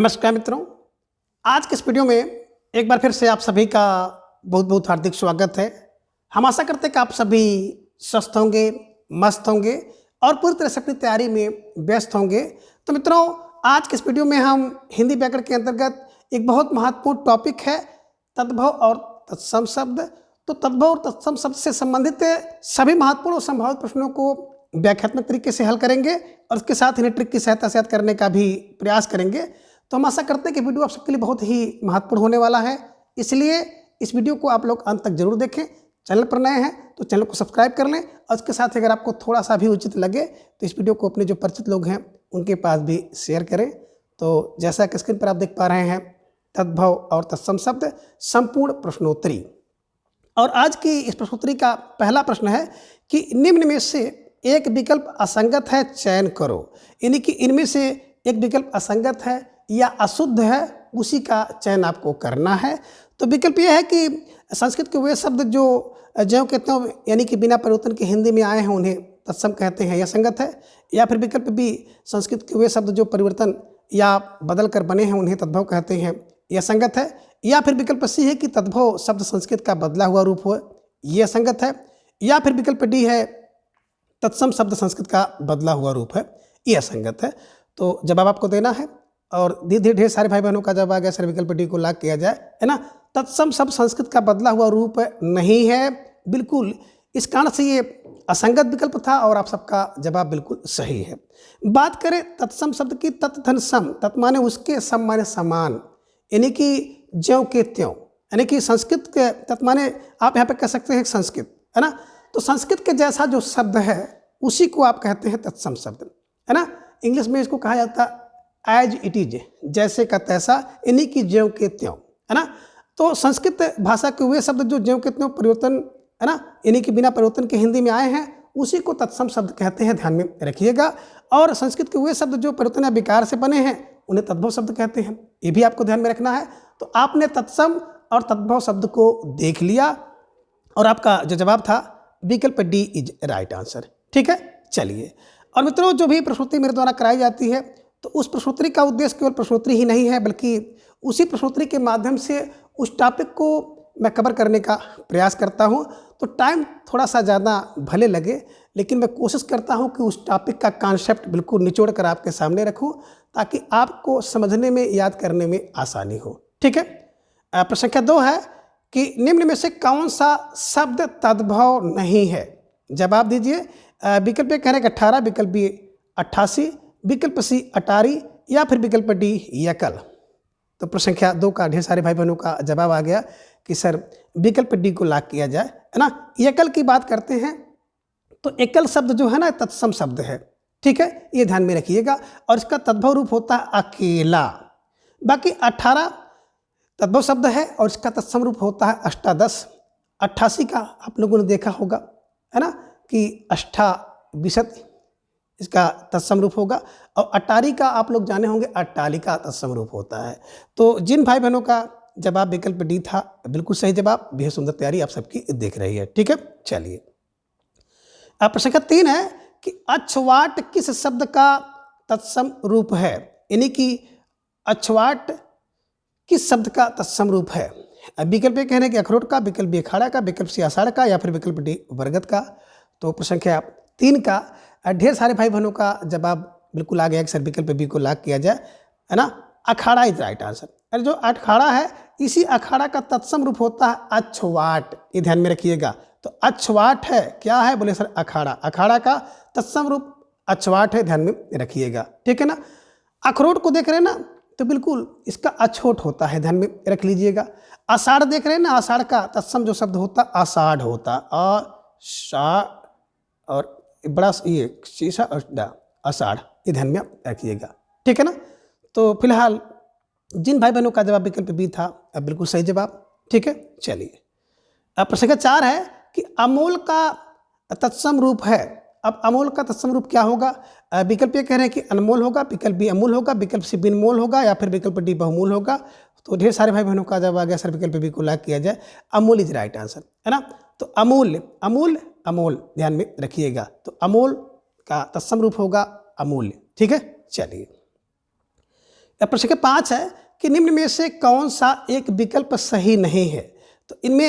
नमस्कार मित्रों, आज के इस वीडियो में एक बार फिर से आप सभी का बहुत बहुत हार्दिक स्वागत है। हम आशा करते हैं कि आप सभी स्वस्थ होंगे, मस्त होंगे और पूरी तरह से अपनी तैयारी में व्यस्त होंगे। तो मित्रों, आज के इस वीडियो में हम हिंदी व्याकरण के अंतर्गत एक बहुत महत्वपूर्ण टॉपिक है तद्भव और तत्सम शब्द। तो तद्भव और तत्सम शब्द से संबंधित सभी महत्वपूर्ण और संभावित प्रश्नों को व्याख्यात्मक तरीके से हल करेंगे और उसके साथ इन्हें ट्रिक की सहायता से याद करने का भी प्रयास करेंगे। तो हम आशा करते हैं कि वीडियो आप सबके लिए बहुत ही महत्वपूर्ण होने वाला है, इसलिए इस वीडियो को आप लोग अंत तक जरूर देखें। चैनल पर नए हैं तो चैनल को सब्सक्राइब कर लें और उसके साथ अगर आपको थोड़ा सा भी उचित लगे तो इस वीडियो को अपने जो परिचित लोग हैं उनके पास भी शेयर करें। तो जैसा कि स्क्रीन पर आप देख पा रहे हैं, तद्भव और तत्सम शब्द संपूर्ण प्रश्नोत्तरी। और आज की इस प्रश्नोत्तरी का पहला प्रश्न है कि निम्न में से एक विकल्प असंगत है, चयन करो। यानी कि इनमें से एक विकल्प असंगत है या अशुद्ध है, उसी का चयन आपको करना है। तो विकल्प यह है कि संस्कृत के वे शब्द जो ज्यों के त्यों यानी कि बिना परिवर्तन के हिंदी में आए हैं उन्हें तत्सम कहते हैं, यह संगत है। या फिर विकल्प बी, संस्कृत के वे शब्द जो परिवर्तन या बदल कर बने हैं उन्हें तद्भव कहते हैं, यह संगत है। या फिर विकल्प सी है कि तद्भव शब्द संस्कृत का बदला हुआ रूप हो, यह संगत है। या फिर विकल्प डी है, तत्सम शब्द संस्कृत का बदला हुआ रूप है, यह संगत है। तो जवाब आपको देना है और धीरे ढेर सारे भाई बहनों का जवाब आ गया सर विकल्प डी को लॉक किया जाए, है ना। तत्सम शब्द संस्कृत का बदला हुआ रूप नहीं है, बिल्कुल। इस कारण से ये असंगत विकल्प था और आप सबका जवाब बिल्कुल सही है। बात करें तत्सम शब्द की, तत् धन सम, तत् माने उसके, सम माने समान, यानी कि ज्यों के त्यों, यानी कि संस्कृत के तत् माने आप यहाँ पे कह सकते हैं संस्कृत, है ना। तो संस्कृत के जैसा जो शब्द है उसी को आप कहते हैं तत्सम शब्द, है ना। इंग्लिश में इसको कहा जाता है एज इट इज, जैसे का तैसा, यानी कि ज्यों के त्यों, है ना। तो संस्कृत भाषा के वे शब्द जो ज्यों के त्यों परिवर्तन, है ना, यानी कि बिना परिवर्तन के हिंदी में आए हैं उसी को तत्सम शब्द कहते हैं, ध्यान में रखिएगा। और संस्कृत के वे शब्द जो परिवर्तन या विकार से बने हैं उन्हें तद्भव शब्द कहते हैं, ये भी आपको ध्यान में रखना है। तो आपने तत्सम और तद्भव शब्द को देख लिया और आपका जो जवाब था विकल्प डी इज राइट आंसर, ठीक है। चलिए, और मित्रों, जो भी प्रश्नोत्तरी मेरे द्वारा कराई जाती है तो उस प्रश्नोत्तरी का उद्देश्य केवल प्रश्नोत्तरी ही नहीं है, बल्कि उसी प्रश्नोत्तरी के माध्यम से उस टॉपिक को मैं कवर करने का प्रयास करता हूं। तो टाइम थोड़ा सा ज़्यादा भले लगे, लेकिन मैं कोशिश करता हूं कि उस टॉपिक का कॉन्सेप्ट बिल्कुल निचोड़ कर आपके सामने रखूं ताकि आपको समझने में, याद करने में आसानी हो, ठीक है। प्रश्न संख्या 2 है कि निम्न में से कौन सा शब्द तद्भव नहीं है, जवाब दीजिए। विकल्प ए कह रहे हैं 18, विकल्प बी 88, विकल्प सी अटारी या फिर विकल्प डी यकल। तो प्रश्न संख्या 2 का ढेर सारे भाई बहनों का जवाब आ गया कि सर विकल्प डी को लॉक किया जाए, है ना। यकल की बात करते हैं तो एकल शब्द जो है ना तत्सम शब्द है, ठीक है, ये ध्यान में रखिएगा। और इसका तद्भव रूप होता है अकेला। बाकी 18 तद्भव शब्द है और इसका तत्सम रूप होता है अष्टादश। 88 का आप लोगों ने देखा होगा, है ना, कि अष्टाविशत इसका तत्सम रूप होगा। और अटारी का आप लोग जाने होंगे अट्टालिका तत्सम रूप होता है। तो जिन भाई बहनों का जवाब विकल्प डी था, बिल्कुल सही जवाब, बेहद सुंदर तैयारी आप सबकी दिख रही है, ठीक है। चलिए, अब प्रश्न संख्या 3 है कि अक्षवाट किस शब्द का तत्सम रूप है, यानी कि अक्षवाट किस शब्द का तत्सम रूप है। विकल्प ए कहने कि अखरोट का, विकल्प बी अखाड़ा का, विकल्प सी आषाढ़ का या फिर विकल्प डी बरगद का। तो प्रश्न संख्या 3 का ढेर सारे भाई बहनों का जवाब बिल्कुल आ गया कि सर विकल्प बी को लॉक किया जाए, है ना। अखाड़ा इज राइट आंसर। अरे जो अखाड़ा है, इसी अखाड़ा का तत्सम रूप होता है अक्षवाट, ये ध्यान में रखिएगा। तो अक्षवाट है, क्या है, बोले सर अखाड़ा। अखाड़ा का तत्सम रूप अक्षवाट है, ध्यान में रखिएगा, ठीक है ना। अखरोट को देख रहे हैं ना, तो बिल्कुल इसका अछोट होता है, ध्यान में रख लीजिएगा। आषाढ़ देख रहे हैं ना, आषाढ़ का तत्सम जो शब्द होता है आषाढ़ होता, और बड़ा ये शीशा आषाढ़, ये ध्यान में रखिएगा, ठीक है ना। तो फिलहाल जिन भाई बहनों का जवाब विकल्प बी था, अब बिल्कुल सही जवाब, ठीक है। चलिए, अब प्रश्न संख्या 4 है कि अमोल का तत्सम रूप है। अब अमोल का तत्सम रूप क्या होगा। विकल्प ये कह रहे हैं कि अनमोल होगा, विकल्प बी अमूल होगा, विकल्प सी बिनमोल होगा या फिर विकल्प डी बहुमूल होगा। तो ढेर सारे भाई बहनों का जवाब आ गया सर विकल्प बी को लॉक किया जाए, अमूल इज राइट आंसर, है ना। तो अमूल्य, अमूल, अमोल, ध्यान में रखिएगा। तो अमोल का तत्सम रूप होगा अमूल्य, ठीक है। चलिए, अब प्रश्न संख्या 5 है कि निम्न में से कौन सा एक विकल्प सही नहीं है। तो इनमें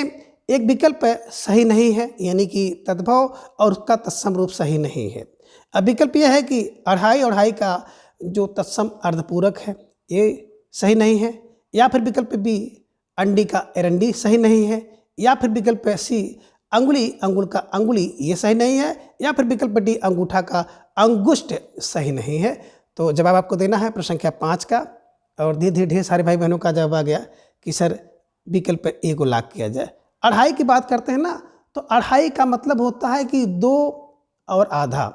एक विकल्प सही नहीं है, यानी कि तद्भव और उसका तत्सम रूप सही नहीं है। अब विकल्प यह है कि अढ़ाई अढ़ाई का जो तत्सम अर्धपूरक है ये सही नहीं है, या फिर विकल्प बी अंडी का एरंडी सही नहीं है, या फिर विकल्प सी अंगुली अंगुल का अंगुली ये सही नहीं है, या फिर विकल्प डी अंगूठा का अंगुष्ठ सही नहीं है। तो जवाब आपको देना है प्रश्न संख्या 5 का, और धीरे धीरे ढेर सारे भाई बहनों का जवाब आ गया कि सर विकल्प ए को लॉक किया जाए। अढ़ाई की बात करते हैं ना, तो अढ़ाई का मतलब होता है कि 2 और आधा,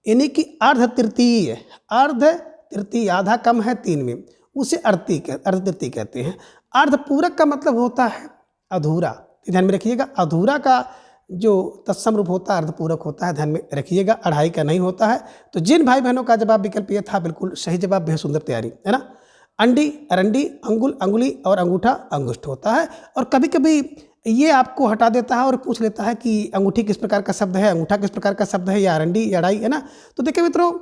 यानी कि अर्ध तृतीय, अर्ध तृतीय, आधा कम है 3 में, उसे अर्ध तृतीय कहते हैं। अर्धपूरक का मतलब होता है अधूरा, ध्यान में रखिएगा। अधूरा का जो तत्सम रूप होता है अर्धपूरक होता है, ध्यान में रखिएगा, अढ़ाई का नहीं होता है। तो जिन भाई बहनों का जवाब विकल्प ये था बिल्कुल सही जवाब, बेहद सुंदर तैयारी है ना। अंडी अरंडी, अंगुल अंगुली और अंगूठा अंगुष्ठ होता है। और कभी कभी ये आपको हटा देता है और पूछ लेता है कि अंगूठी किस प्रकार का शब्द है, अंगूठा किस प्रकार का शब्द है, या अरंडी या अढ़ाई, है ना। तो देखिए मित्रों,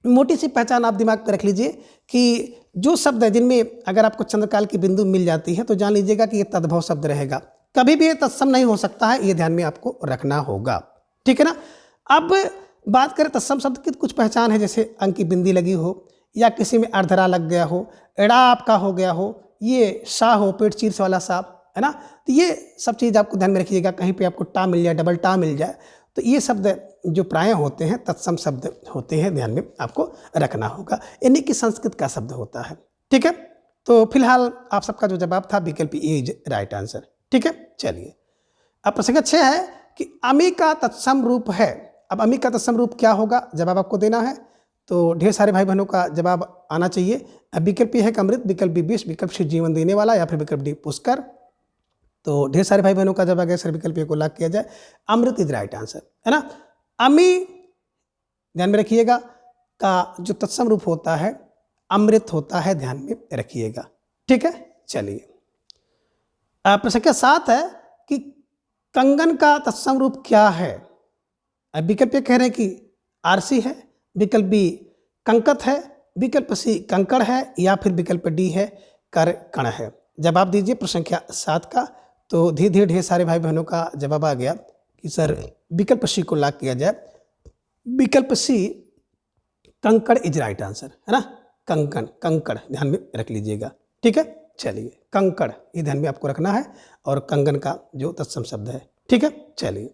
मोटी सी पहचान आप दिमाग में रख लीजिए कि जो शब्द है जिनमें अगर आपको चंद्रकाल की बिंदु मिल जाती है तो जान लीजिएगा कि ये तद्भव शब्द रहेगा, कभी भी ये तत्सम नहीं हो सकता है, ये ध्यान में आपको रखना होगा, ठीक है ना। अब बात करें तत्सम शब्द की, कुछ पहचान है, जैसे अंक की बिंदी लगी हो, या किसी में अर्धरा लग गया हो, एड़ा आपका हो गया हो, ये सा हो, पेट चीर वाला सा, है ना। तो ये सब चीज़ आपको ध्यान में रखिएगा। कहीं पे आपको टा मिल जाए, डबल टा मिल जाए, तो ये शब्द जो प्राय होते हैं तत्सम शब्द होते हैं, ध्यान में आपको रखना होगा। यानी कि संस्कृत का शब्द होता है, ठीक है। तो फिलहाल आप सबका जो जवाब था विकल्प ए इज राइट आंसर, ठीक है। चलिए अब प्रश्न 6 है कि अमी का तत्सम रूप है। अब अमी का तत्सम रूप क्या होगा, जवाब आपको देना है। तो ढेर सारे भाई बहनों का जवाब आना चाहिए। अब विकल्प ए है कि अमृत, विकल्प बी विष, विकल्प सी जीवन देने वाला, या फिर विकल्प डी पुष्कर। तो ढेर सारे भाई बहनों का जवाब अगर सर विकल्प ए को लॉक किया जाए, अमृत इज राइट आंसर, है ना। अमी ध्यान में रखिएगा का जो तत्सम रूप होता है अमृत होता है, ध्यान में रखिएगा, ठीक है। चलिए प्रश्न संख्या 7 है कि कंगन का तत्सम रूप क्या है। अब विकल्प ए कह रहे हैं कि आरसी है, विकल्प बी कंकत है, विकल्प सी कंकड़ है, या फिर विकल्प डी है कर कण है। जवाब दीजिए प्रश्न संख्या 7 का। तो धीरे धीरे ढेर सारे भाई बहनों का जवाब आ गया कि सर विकल्प सी को लॉक किया जाए। विकल्प सी कंकड़ इज राइट आंसर, है ना। कंकण, कंकड़ ध्यान में रख लीजिएगा, ठीक है। चलिए कंकड़ ये ध्यान में आपको रखना है, और कंगन का जो तत्सम शब्द है, ठीक है। चलिए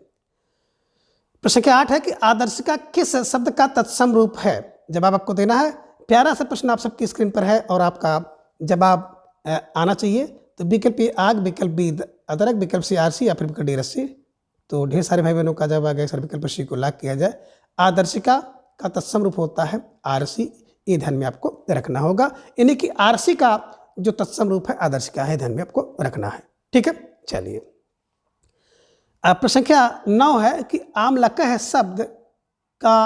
प्रश्न संख्या 8 है कि आदर्शिका किस शब्द का तत्सम रूप है। जवाब आपको देना है। प्यारा सा प्रश्न आप सबकी स्क्रीन पर है और आपका जवाब आना चाहिए। तो विकल्प ए आग, विकल्प बी अदरक, विकल्प सी आरसी, या फिर विकल्प डी रस्सी। तो ढेर सारे भाई बहनों का जवाब आ गया सर विकल्प सी को लॉक किया जाए। आदर्शिका का तत्सम रूप होता है आरसी, ये ध्यान में आपको रखना होगा। यानी कि आरसी का जो तत्सम रूप है आदर्शिका है, ध्यान में आपको रखना है, ठीक है। चलिए प्रश्न संख्या 9 है कि आमलकह शब्द का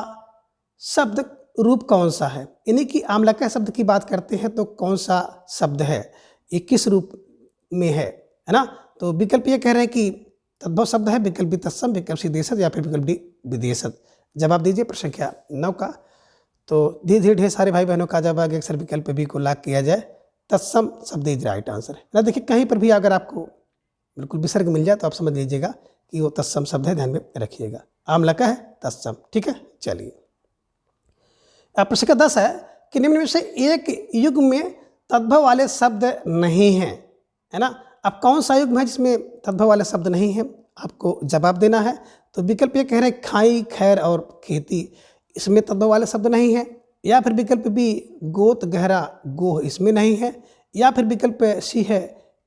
शब्द रूप कौन सा है। यानी कि आमलकह शब्द की बात करते हैं तो कौन सा शब्द है, ये किस रूप में है ना। तो विकल्प ये कह रहे हैं कि तद्भव शब्द है, विकल्प बी तत्सम, विकल्प सी देशज, या फिर विकल्प डी विदेशज। जवाब दीजिए प्रश्न संख्या 9 का। तो धीरे धीरे ढेर सारे भाई बहनों का जवाब आ गया सर विकल्प बी को लॉक किया जाए, तत्सम शब्द इज राइट आंसर, है ना। देखिए कहीं पर भी अगर आपको बिल्कुल विसर्ग मिल जाए तो आप समझ लीजिएगा कि वो तत्सम शब्द है, ध्यान में रखिएगा। आमलकह है तत्सम, ठीक है। चलिए प्रश्न संख्या 10 है कि निम्न में से एक युग में तद्भव वाले शब्द नहीं हैं, है ना। अब कौन सा युग है जिसमें तद्भव वाले शब्द नहीं हैं, आपको जवाब देना है। तो विकल्प ये कह रहे हैं खाई, खैर और खेती, इसमें तद्भव वाले शब्द नहीं है, या फिर विकल्प बी गोत, गहरा, गोह, इसमें नहीं है, या फिर विकल्प सी है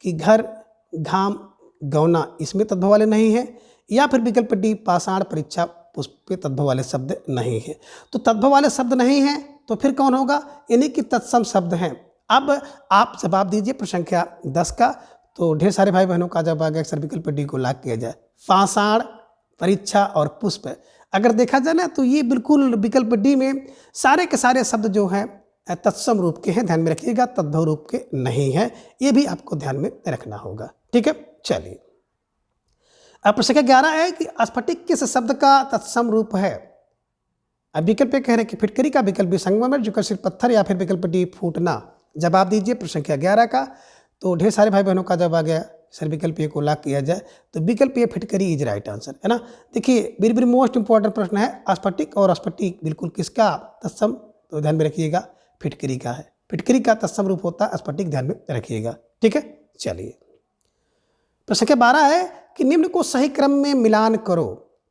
कि घर, घाम, गौना, इसमें तद्भव वाले नहीं है, या फिर विकल्प डी पाषाण, परीक्षा, पुष्प तद्भव वाले शब्द नहीं है। तो तद्भव वाले शब्द नहीं हैं तो फिर कौन होगा, यानी कि तत्सम शब्द हैं। अब आप जवाब दीजिए प्रश्न संख्या 10 का। तो ढेर सारे भाई बहनों का जवाब आ गया सर विकल्प डी को लॉक किया जाए। पाषाण, परीक्षा और पुष्प, अगर देखा जाए ना तो ये बिल्कुल विकल्प डी में सारे के सारे शब्द जो हैं तत्सम रूप के हैं, ध्यान में रखिएगा, तद्भव रूप के नहीं हैं। ये भी आपको ध्यान में रखना होगा, ठीक है। चलिए अब प्रश्न संख्या 11 है कि स्फटिक किस शब्द का तत्सम रूप है। अब विकल्प कह रहे हैं कि फिटकरी का, विकल्प बी संगमरमर, विकल्प सी पत्थर, या फिर विकल्प डी फूटना। जवाब दीजिए प्रश्न संख्या 11 का। तो ढेर सारे भाई बहनों का जवाब आ गया सर विकल्प ए को लॉक किया जाए तो विकल्प ए फिटकरी इज राइट आंसर, है ना। देखिए वेरी वेरी मोस्ट इंपॉर्टेंट प्रश्न है, स्फटिक और स्फटिक बिल्कुल किसका तत्सम, तो ध्यान में रखिएगा फिटकरी का है। फिटकरी का तत्सम रूप होता है स्फटिक, ध्यान में रखिएगा, ठीक है। चलिए प्रश्न संख्या 12 है कि निम्न को सही क्रम में मिलान करो।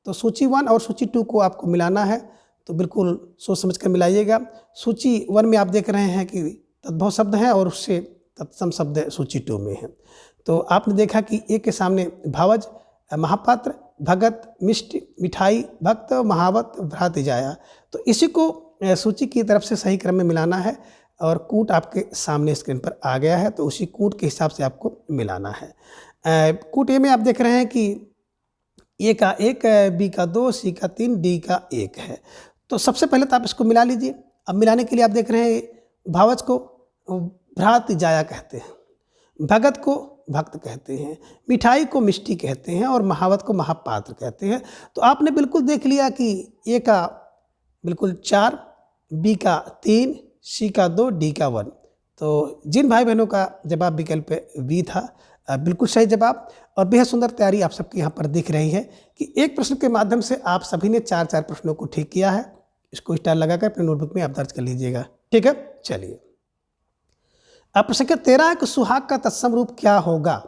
तो सूची 1 और सूची 2 को आपको मिलाना है, तो बिल्कुल सोच समझ कर मिलाइएगा। सूची 1 में आप देख रहे हैं कि तद्भव शब्द है और उससे तत्सम शब्द सूची 2 में है। तो आपने देखा कि ए के सामने भावज, महापात्र, भगत, मिष्ट, मिठाई, भक्त, महावत, भ्रात जाया, तो इसी को सूची की तरफ से सही क्रम में मिलाना है और कूट आपके सामने स्क्रीन पर आ गया है, तो उसी कूट के हिसाब से आपको मिलाना है। कूट ए में आप देख रहे हैं कि ए का 1, बी का 2, सी का 3, डी का 1 है। तो सबसे पहले तो आप इसको मिला लीजिए। अब मिलाने के लिए आप देख रहे हैं भावज को भ्रात जाया कहते हैं, भगत को भक्त कहते हैं, मिठाई को मिष्टी कहते हैं और महावत को महापात्र कहते हैं। तो आपने बिल्कुल देख लिया कि ए का बिल्कुल 4, बी का 3, सी का 2, डी का 1। तो जिन भाई बहनों का जवाब विकल्प बी था बिल्कुल सही जवाब, और बेहद सुंदर तैयारी आप सबकी यहाँ पर दिख रही है कि एक प्रश्न के माध्यम से आप सभी ने 4 प्रश्नों को ठीक किया है। इसको स्टार लगाकर अपने नोटबुक में आप दर्ज कर लीजिएगा, ठीक है। चलिए अब प्रश्न संख्या 13 है कि सुहाग का तत्सम रूप क्या होगा,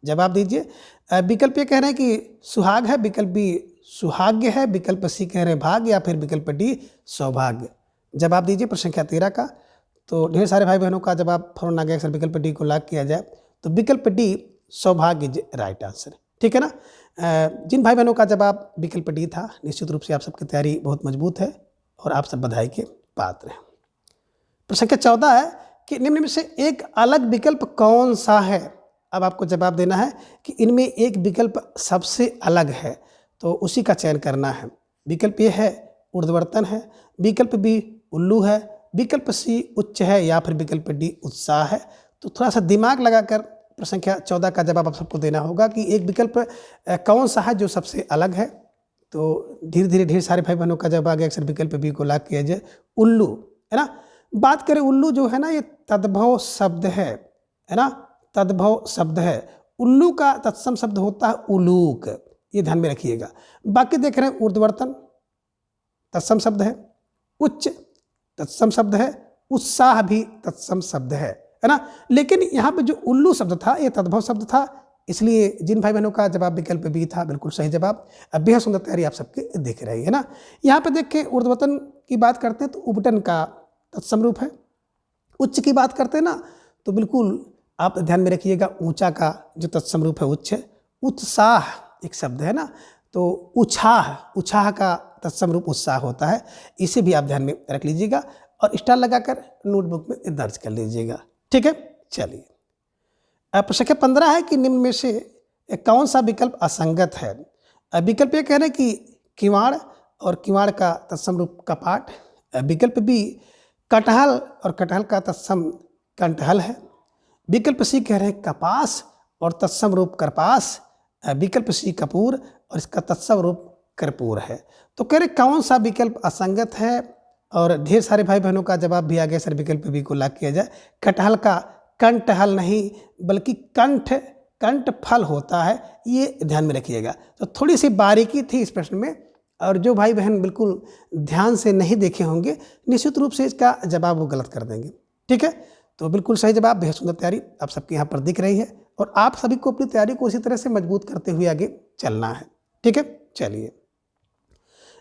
जवाब दीजिए। विकल्प ये कह रहे हैं कि सुहाग है, विकल्प बी सुहाग्य है, विकल्प सी कह रहे हैं भाग्य, या फिर विकल्प डी सौभाग्य। जवाब दीजिए प्रश्न संख्या 13 का। तो ढेर सारे भाई बहनों का जवाब फौरन आ गया सर विकल्प डी को लॉक किया जाए, तो विकल्प डी सौभाग्य इज राइट आंसर, ठीक है ना। जिन भाई बहनों का जवाब विकल्प डी था निश्चित रूप से आप सबकी तैयारी बहुत मजबूत है और आप सब बधाई के पात्र हैं। प्रश्न संख्या 14 है कि निम्न में से एक अलग विकल्प कौन सा है। अब आपको जवाब देना है कि इनमें एक विकल्प सबसे अलग है, तो उसी का चयन करना है। विकल्प ए है ऊर्ध्ववर्तन है, विकल्प बी उल्लू है, विकल्प सी उच्च है, या फिर विकल्प डी उत्साह है। तो थोड़ा सा दिमाग लगाकर प्रश्न संख्या 14 का जवाब आप सबको देना होगा कि एक विकल्प कौन सा है जो सबसे अलग है। तो धीरे धीरे ढेर सारे भाई बहनों का जवाब आ गया अक्सर विकल्प बी को लॉक किया जाए, उल्लू, है ना। बात करें उल्लू जो है ना ये तद्भव शब्द है ना, तद्भव शब्द है। उल्लू का तत्सम शब्द होता है उलूक, ये ध्यान में रखिएगा। बाकी देख रहे हैं ऊर्ध्ववर्तन तत्सम शब्द है, उच्च तत्सम शब्द है, उत्साह भी तत्सम शब्द है ना। लेकिन यहाँ पे जो उल्लू शब्द था ये तद्भव शब्द था, इसलिए जिन भाई बहनों का जवाब विकल्प बी था बिल्कुल सही जवाब। अब बेहद सुंदर तैयारी आप सबके दिख रही है ना। यहाँ पे देख के ऊर्ध्ववर्तन की बात करते हैं तो उपटन का तत्सम रूप है। उच्च की बात करते हैं ना तो बिल्कुल आप ध्यान में रखिएगा ऊंचा का जो तत्सम रूप है उच्च है। उत्साह एक शब्द है ना, तो उछाह का तत्सम रूप उत्साह होता है, इसे भी आप ध्यान में रख लीजिएगा और स्टार लगाकर नोटबुक में दर्ज कर लीजिएगा, ठीक है। चलिए प्रश्न संख्या 15 है कि निम्न में से कौन सा विकल्प असंगत है। विकल्प ये कह रहे हैं कि किवाड़ और किवाड़ का तत्सम रूप कपाट। विकल्प बी कटहल और कटहल का तत्सम कंटहल है। विकल्प सी कह रहे हैं कपास और तत्सम रूप करपास। विकल्प सी कपूर और इसका तत्सम रूप कर्पूर है। तो कह रहे कौन सा विकल्प असंगत है, और ढेर सारे भाई बहनों का जवाब भी आ गया सर विकल्प बी को लॉक किया जाए। कटहल का कंटहल नहीं बल्कि कंठ फल होता है, ये ध्यान में रखिएगा। तो थोड़ी सी बारीकी थी इस प्रश्न में, और जो भाई बहन बिल्कुल ध्यान से नहीं देखे होंगे निश्चित रूप से इसका जवाब वो गलत कर देंगे, ठीक है। तो बिल्कुल सही जवाब, बेहद सुंदर तैयारी आप सबके यहाँ पर दिख रही है और आप सभी को अपनी तैयारी को इसी तरह से मजबूत करते हुए आगे चलना है, ठीक है। चलिए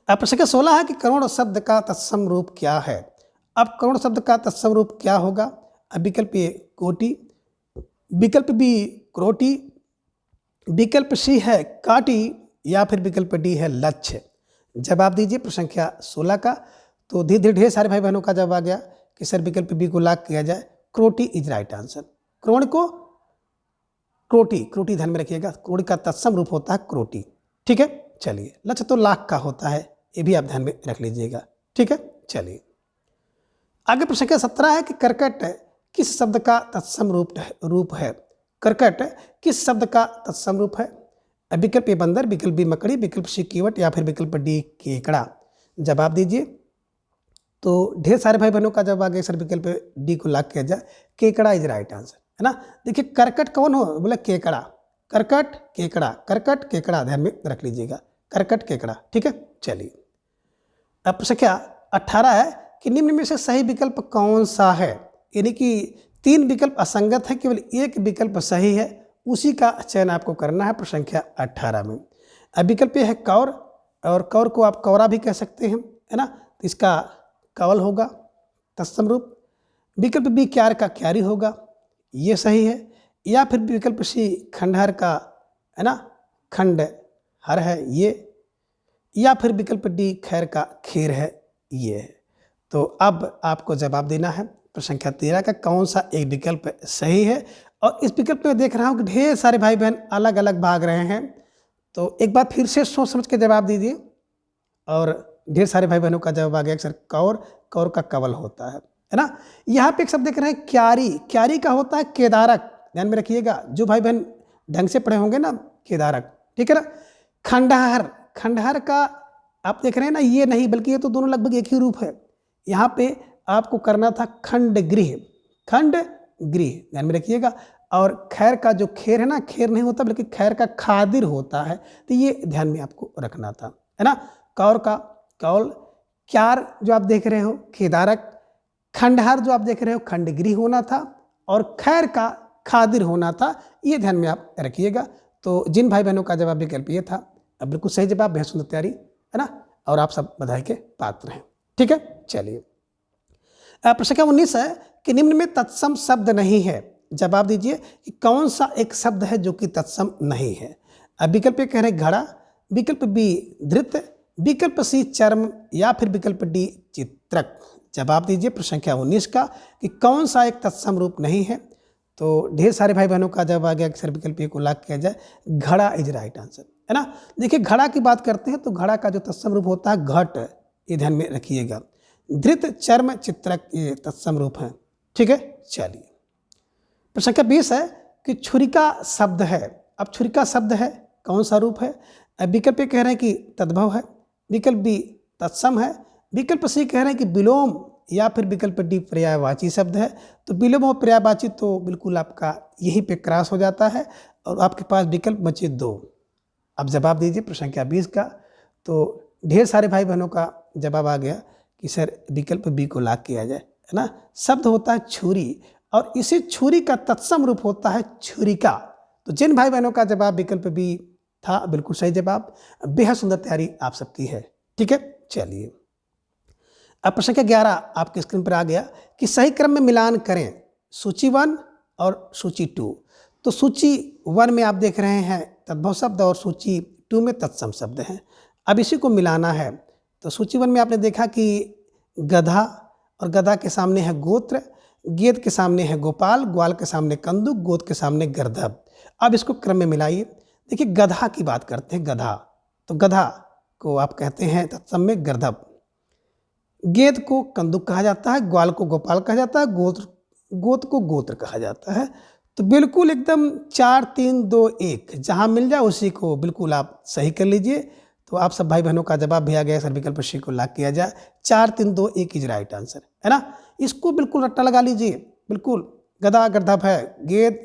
अब प्रश्न 16 है कि करोड़ शब्द का तत्सम रूप क्या है। अब करोड़ शब्द का तत्सम रूप क्या होगा। अब विकल्प ए कोटि, विकल्प बी क्रोटी, विकल्प सी है काटी, या फिर विकल्प डी है लक्ष्य। जवाब दीजिए प्रश्न संख्या 16 का। तो धीरे धीरे ढेर सारे भाई बहनों का जवाब आ गया कि सर विकल्प बी को लॉक किया जाए, क्रोटी इज राइट आंसर। क्रोण को क्रोटी ध्यान में रखिएगा, क्रोड़ी का तत्सम रूप होता है क्रोटी, ठीक है। चलिए लक्ष्य तो लाख का होता है, ये भी आप ध्यान में रख लीजिएगा, ठीक है। चलिए आगे प्रश्न संख्या 17 है कि करकट किस शब्द का तत्सम रूप है। करकट किस शब्द का तत्सम रूप है। विकल्प ए बंदर, विकल्प बी मकड़ी, विकल्प सी कीवट, या फिर विकल्प डी केकड़ा। जवाब दीजिए। तो ढेर सारे भाई बहनों का जवाब आ गया सर विकल्प डी को लॉक किया जाए, केकड़ा इज राइट आंसर, है ना। देखिए करकट कौन हो, बोले केकड़ा, करकट केकड़ा, करकट केकड़ा, ध्यान में रख लीजिएगा, करकट केकड़ा, ठीक है। चलिए अब प्रश्न क्या 18 है कि निम्न में से सही विकल्प कौन सा है, यानी कि 3 विकल्प असंगत है, केवल एक विकल्प सही है, उसी का चयन आपको करना है प्रश्न संख्या 18 में। अब विकल्प ये है कौर, और कौर को आप कौरा भी कह सकते हैं, है ना, तो इसका कवल होगा तत्सम रूप। विकल्प बी क्यार का क्यारी होगा, ये सही है, या फिर विकल्प सी खंडहर का, है ना, खंड हर है ये, या फिर विकल्प डी खैर का खीर है ये है। तो अब आपको जवाब देना है प्रश्न संख्या 13 का कौन सा एक विकल्प सही है। और इस विकल्प में देख रहा हूँ कि ढेर सारे भाई बहन अलग अलग भाग रहे हैं, तो एक बार फिर से सोच समझ के जवाब दीजिए। और ढेर सारे भाई बहनों का जवाब आ गया सर कौर, कौर का कवल होता है ना। यहाँ पे एक शब्द देख रहे हैं क्यारी, क्यारी का होता है केदारक, ध्यान में रखिएगा, जो भाई बहन ढंग से पढ़े होंगे ना, केदारक, ठीक है ना। खंडहर, खंडहर का आप देख रहे हैं ना, ये नहीं बल्कि ये तो दोनों लगभग एक ही रूप है। यहाँ पे आपको करना था खंड गृह, खंड गृह, ध्यान में रखिएगा। और खैर का जो खेर है ना, खेर नहीं होता बल्कि खैर का खादिर होता है, तो ये ध्यान में आपको रखना था, है ना। कौर का कौल, क्यार जो आप देख रहे हो केदारक, खंडहर जो आप देख रहे हो खंडगृह होना था, और खैर का खादिर होना था, ये ध्यान में आप रखिएगा। तो जिन भाई बहनों का जवाब विकल्प ये था, अब बिल्कुल सही जवाब, बेहद सुंदर तैयारी, है ना, और आप सब बधाई के पात्र हैं, ठीक है। चलिए प्रश्न संख्या 19 है कि निम्न में तत्सम शब्द नहीं है, जवाब दीजिए कि कौन सा एक शब्द है जो कि तत्सम नहीं है। अब विकल्प कह रहे घड़ा, विकल्प बी धृत, विकल्प सी चर्म, या फिर विकल्प डी चित्रक। जवाब दीजिए प्रश्न संख्या 19 का कि कौन सा एक तत्सम रूप नहीं है। तो ढेर सारे भाई बहनों का जवाब आ गया कि सर विकल्प ए को लॉक किया जाए, घड़ा इज राइट आंसर, है ना। देखिए घड़ा की बात करते हैं तो घड़ा का जो तत्सम रूप होता है घट, ये ध्यान में रखिएगा। धृत चर्म चित्रक ये तत्सम रूप है, ठीक है। चलिए प्रश्न संख्या 20 है कि छुरिका शब्द है। अब छुरिका शब्द है कौन सा रूप है। अब विकल्प कह रहे हैं कि तद्भव है, विकल्प बी तत्सम है, विकल्प सी कह रहे हैं कि विलोम, या फिर विकल्प डी पर्यायवाची शब्द है। तो विलोम और पर्यायवाची तो बिल्कुल आपका यहीं पे क्रॉस हो जाता है, और आपके पास विकल्प बचे 2। अब जवाब दीजिए प्रश्न संख्या 20 का। तो ढेर सारे भाई बहनों का जवाब आ गया कि सर विकल्प बी को लॉक किया जाए, है ना। शब्द होता है छुरी, और इसी छुरी का तत्सम रूप होता है छुरिका। तो जिन भाई बहनों का जवाब विकल्प बी था, बिल्कुल सही जवाब, बेहद सुंदर तैयारी आप सबकी है, ठीक है। चलिए अब प्रश्न संख्या 11 आपके स्क्रीन पर आ गया कि सही क्रम में मिलान करें सूची 1 और सूची 2। तो सूची 1 में आप देख रहे हैं तद्भव शब्द, और सूची 2 में तत्सम शब्द हैं। अब इसी को मिलाना है। तो सूची 1 में आपने देखा कि गधा, और गधा के सामने है गोत्र, गेद के सामने है गोपाल, ग्वाल के सामने कंदुक, गोद के सामने गर्दभ। अब इसको क्रम में मिलाइए। देखिए गधा की बात करते हैं, गधा, तो गधा को आप कहते हैं तत्सम में गर्दभ, गेद को कंदुक कहा जाता है, ग्वाल को गोपाल कहा जाता है, गोद को गोत्र कहा जाता है। तो बिल्कुल एकदम 4 3 2 1 जहाँ मिल जाए उसी को बिल्कुल आप सही कर लीजिए। तो आप सब भाई बहनों का जवाब भी आ गया, सर विकल्प सी को लॉक किया जाए, 4 3 2 1 इज राइट आंसर, है ना। इसको बिल्कुल रट्टा लगा लीजिए, बिल्कुल गधा गर्दभ है, गेद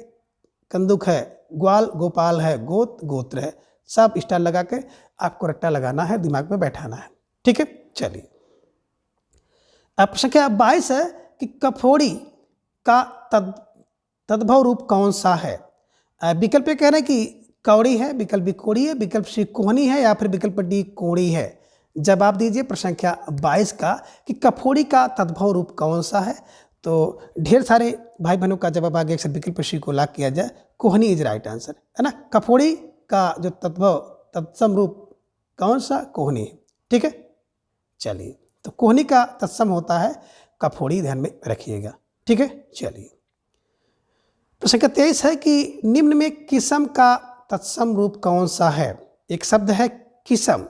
कंदुक है, ग्वाल गोपाल है, गोद गोत्र है, सब स्टार लगा के आपको रट्टा लगाना है, दिमाग में बैठाना है, ठीक है। चलिए अब प्रश्न संख्या 22 है कि कफोड़ी का तद्भव रूप कौन सा है। विकल्प कह रहे हैं कि कौड़ी है, विकल्प बी कोड़ी है, विकल्प सी कोहनी है, या फिर विकल्प डी कोड़ी है। जवाब दीजिए प्रश्न संख्या 22 का कि कफोड़ी का तद्भव रूप कौन सा है। तो ढेर सारे भाई बहनों का जवाब आ गया, विकल्प सी को लॉक किया जाए, कोहनी इज राइट आंसर, है ना। कफोड़ी का जो तत्सम रूप कौन सा, कोहनी, ठीक है। चलिए तो कोहनी का तत्सम होता है कफोड़ी, ध्यान में रखिएगा, ठीक है। चलिए प्रश्न संख्या 23 है कि निम्न में किसम का तत्सम रूप कौन सा है। एक शब्द है किसम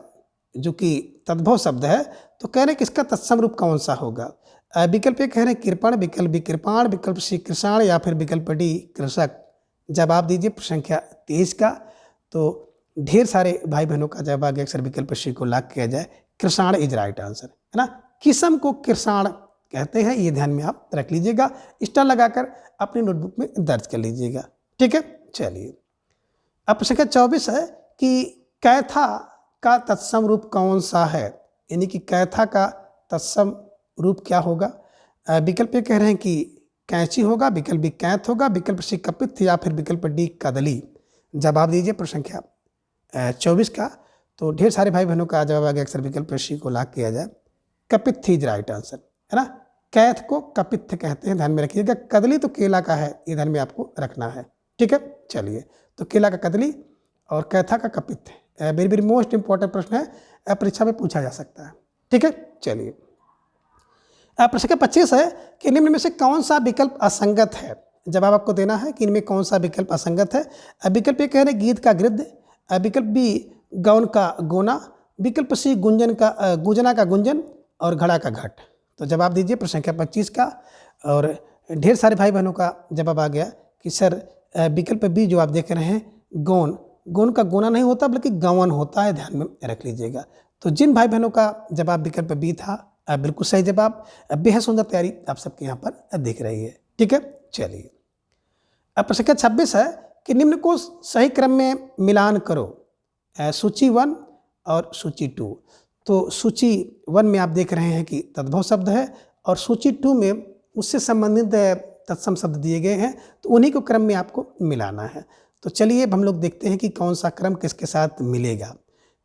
जो कि तद्भव शब्द है, तो कह रहे हैं कि इसका तत्सम रूप कौन सा होगा। विकल्प कह रहे हैं कृपण, विकल्प बी कृपाण, विकल्प सी कृषाण, या फिर विकल्प डी कृषक। जवाब दीजिए प्रश्न संख्या 23 का। तो ढेर सारे भाई बहनों का जवाब आ गया, अक्सर विकल्प सी को लॉक किया जाए, कृषाण इज राइट आंसर, है ना। किस्म को किरसाण कहते हैं, ये ध्यान में आप रख लीजिएगा, स्टार लगाकर अपनी नोटबुक में दर्ज कर लीजिएगा। ठीक है, चलिए। अब प्रश्न 24 है कि कैथा का तत्सम रूप कौन सा है, यानी कि कैथा का तत्सम रूप क्या होगा। विकल्प ए कह रहे हैं कि कैंची होगा, विकल्प बी कैथ होगा, विकल्प सी कपित्थ या फिर विकल्प डी कदली। जवाब दीजिए प्रश्न संख्या 24 का। तो ढेर सारे भाई बहनों का जवाब आ गया, अक्सर विकल्प सी को लॉक किया जाए। कपित्थ इज राइट आंसर, है ना। कैथ को कपित्थ कहते हैं, ध्यान में रखिएगा। कदली तो केला का है, ये ध्यान में आपको रखना है। ठीक है, चलिए। तो केला का कदली और कैथा का कपित्थ वेरी वेरी मोस्ट इंपॉर्टेंट प्रश्न है, परीक्षा में पूछा जा सकता है। ठीक है, चलिए। प्रश्न का 25 है कि निम्न में से कौन सा विकल्प असंगत है। जवाब आपको देना है कि इनमें कौन सा विकल्प असंगत है। विकल्प ए कह रहे हैं गीत का गृद्ध, विकल्प बी गौन का गोना, विकल्प सी गुंजना का गुंजन और घड़ा का घट। तो जवाब दीजिए प्रश्न संख्या 25 का। और ढेर सारे भाई बहनों का जवाब आ गया कि सर विकल्प बी जो आप देख रहे हैं गोन का गोना नहीं होता बल्कि गवन होता है, ध्यान में रख लीजिएगा। तो जिन भाई बहनों का जवाब विकल्प बी था, बिल्कुल सही जवाब। बेहद सुंदर तैयारी आप सबके यहाँ पर दिख रही है। ठीक है, चलिए। अब प्रश्न 26 है कि निम्न को सही क्रम में मिलान करो, सूची 1 और सूची 2। तो सूची 1 में आप देख रहे हैं कि तद्भव शब्द है और सूची 2 में उससे संबंधित तत्सम शब्द दिए गए हैं, तो उन्हीं को क्रम में आपको मिलाना है। तो चलिए हम लोग देखते हैं कि कौन सा क्रम किसके साथ मिलेगा।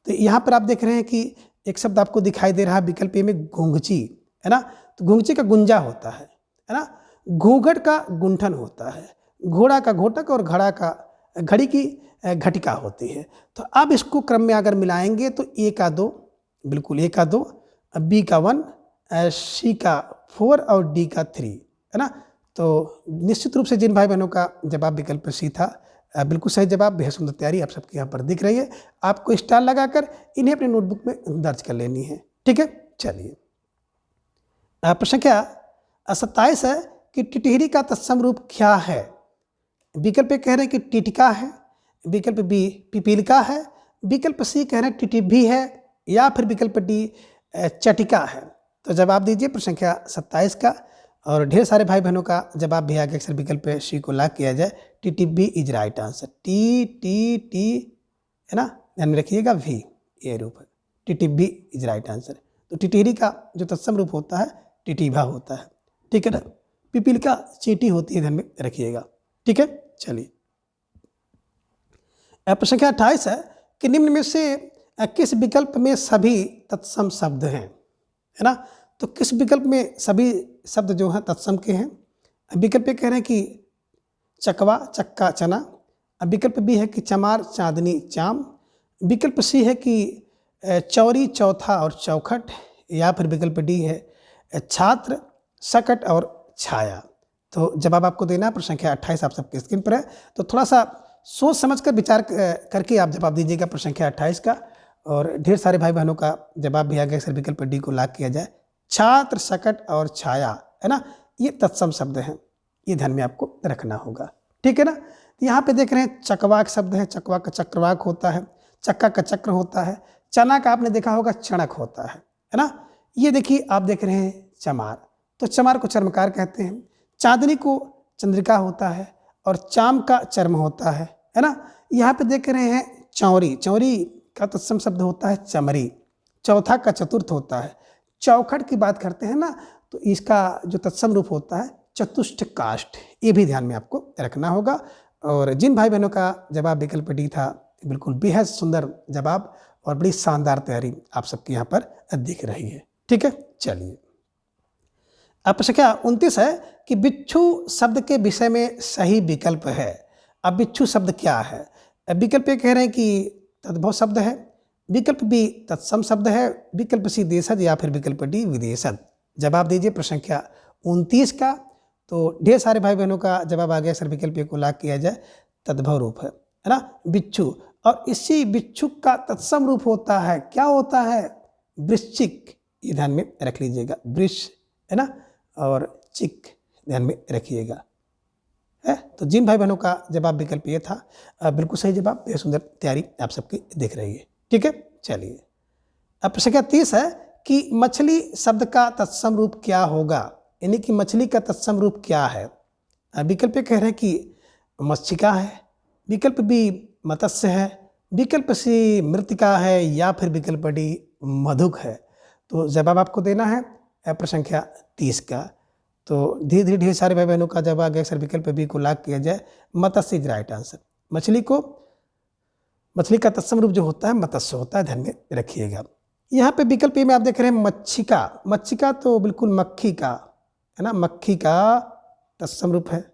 तो यहाँ पर आप देख रहे हैं कि एक शब्द आपको दिखाई दे रहा है विकल्प ए में घुंघची, है ना। तो घुंघची का गुंजा होता है ना। घूंघट का गुंठन होता है, घोड़ा का घोटक और घड़ी की घटिका होती है। तो अब इसको क्रम में अगर मिलाएंगे तो ए का 2, बिल्कुल ए का 2, बी का 1, सी का 4 और डी का 3, है ना। तो निश्चित रूप से जिन भाई बहनों का जवाब विकल्प सी था, बिल्कुल सही जवाब। बेहद सुंदर तैयारी आप सबके यहाँ पर दिख रही है। आपको स्टार लगाकर इन्हें अपनी नोटबुक में दर्ज कर लेनी है। ठीक है, चलिए। प्रश्न क्या 27 है कि टिटहरी का तत्सम रूप क्या है। विकल्प ए कह रहे हैं कि टिटिका है, विकल्प बी पिपीलिका है, विकल्प सी कह रहे हैं टिटिभी है या फिर विकल्प डी चटिका है। तो जवाब दीजिए प्रश्न संख्या 27 का। और ढेर सारे भाई बहनों का जवाब भी आगे अक्सर विकल्प सी को लॉक किया जाए। टिटिभी इज राइट आंसर। टी है ना, ध्यान में रखिएगा, वी ये रूप है। टिटिभी इज राइट आंसर। तो टिटहरी का जो तत्सम रूप होता है टिटिभा होता है। ठीक है ना। पिपीलिका चींटी होती है, ध्यान में रखिएगा। ठीक है, चलिए। प्रश्न संख्या 28 है कि निम्न में से किस विकल्प में सभी तत्सम शब्द हैं, है ना। तो किस विकल्प में सभी शब्द जो हैं तत्सम के हैं। विकल्प ए कह रहे हैं कि चकवा चक्का चना, विकल्प बी है कि चमार चांदनी चाम, विकल्प सी है कि चौरी चौथा और चौखट, या फिर विकल्प डी है छात्र सकट और छाया। तो जवाब आपको देना है। प्रश्न संख्या 28 आप सबके स्क्रीन पर है। तो थोड़ा सा सोच समझकर विचार करके आप जवाब दीजिएगा प्रश्न संख्या 28 का। और ढेर सारे भाई बहनों का जवाब भी आ गया, सर विकल्प डी को लॉक किया जाए। छात्र सकट और छाया, है ना, ये तत्सम शब्द हैं, ये ध्यान में आपको रखना होगा। ठीक है ना। तो यहाँ पे देख रहे हैं चकवाक शब्द है, चकवा का चक्रवाक होता है, चक्का का चक्र होता है, चना का आपने देखा होगा चणक होता है ना। ये देखिए आप देख रहे हैं चमार, तो चमार को चर्मकार कहते हैं, चांदनी को चंद्रिका होता है और चाम का चर्म होता है ना। यहाँ पे देख रहे हैं चौरी, चौरी का तत्सम शब्द होता है चमरी, चौथा का चतुर्थ होता है। चौखट की बात करते हैं ना, तो इसका जो तत्सम रूप होता है चतुष्ट काष्ठ, ये भी ध्यान में आपको रखना होगा। और जिन भाई बहनों का जवाब विकल्प डी था, बिल्कुल बेहद सुंदर जवाब और बड़ी शानदार तैयारी आप सबके यहाँ पर दिख रही है। ठीक है, चलिए। अब प्रश्न क्या 29 है कि बिच्छू शब्द के विषय में सही विकल्प है। अब बिच्छू शब्द क्या है। विकल्प ए कह रहे हैं कि तद्भव शब्द है, विकल्प बी तत्सम शब्द है, विकल्प सी देशज या फिर विकल्प डी विदेशज। जवाब दीजिए प्रश्न संख्या 29 का। तो ढेर सारे भाई बहनों का जवाब आ गया, सर विकल्प ए को लॉक किया जाए। तद्भव रूप है ना बिच्छू, और इसी बिच्छू का तत्सम रूप होता है, क्या होता है, वृश्चिक, ये ध्यान में रख लीजिएगा। वृष है ना, और चिक ध्यान में रखिएगा है। तो जिन भाई बहनों का जवाब विकल्प ये था, बिल्कुल सही जवाब। बेहद सुंदर तैयारी आप सबकी दिख रही है। ठीक है, चलिए। अब प्रश्न 30 है कि मछली शब्द का तत्सम रूप क्या होगा, यानी कि मछली का तत्सम रूप क्या है। विकल्प ए कह रहे हैं कि मत्स्यिका है, विकल्प बी मत्स्य है, विकल्प सी मृतिका है, या फिर विकल्प डी मधुक है। तो जवाब आपको देना है प्रश्न संख्या 30 का। तो धीरे धीरे ढेर सारे भाई बहनों का जवाब आ गया। अक्सर विकल्प बी को लॉक किया जाए, मत्स्य इज राइट आंसर। मछली का तत्सम रूप जो होता है मत्स्य होता है, ध्यान में रखिएगा। यहाँ पे विकल्प ए में आप देख रहे हैं मच्छिका। मच्छिका तो बिल्कुल मक्खी का है ना, मक्खी का तत्सम रूप है।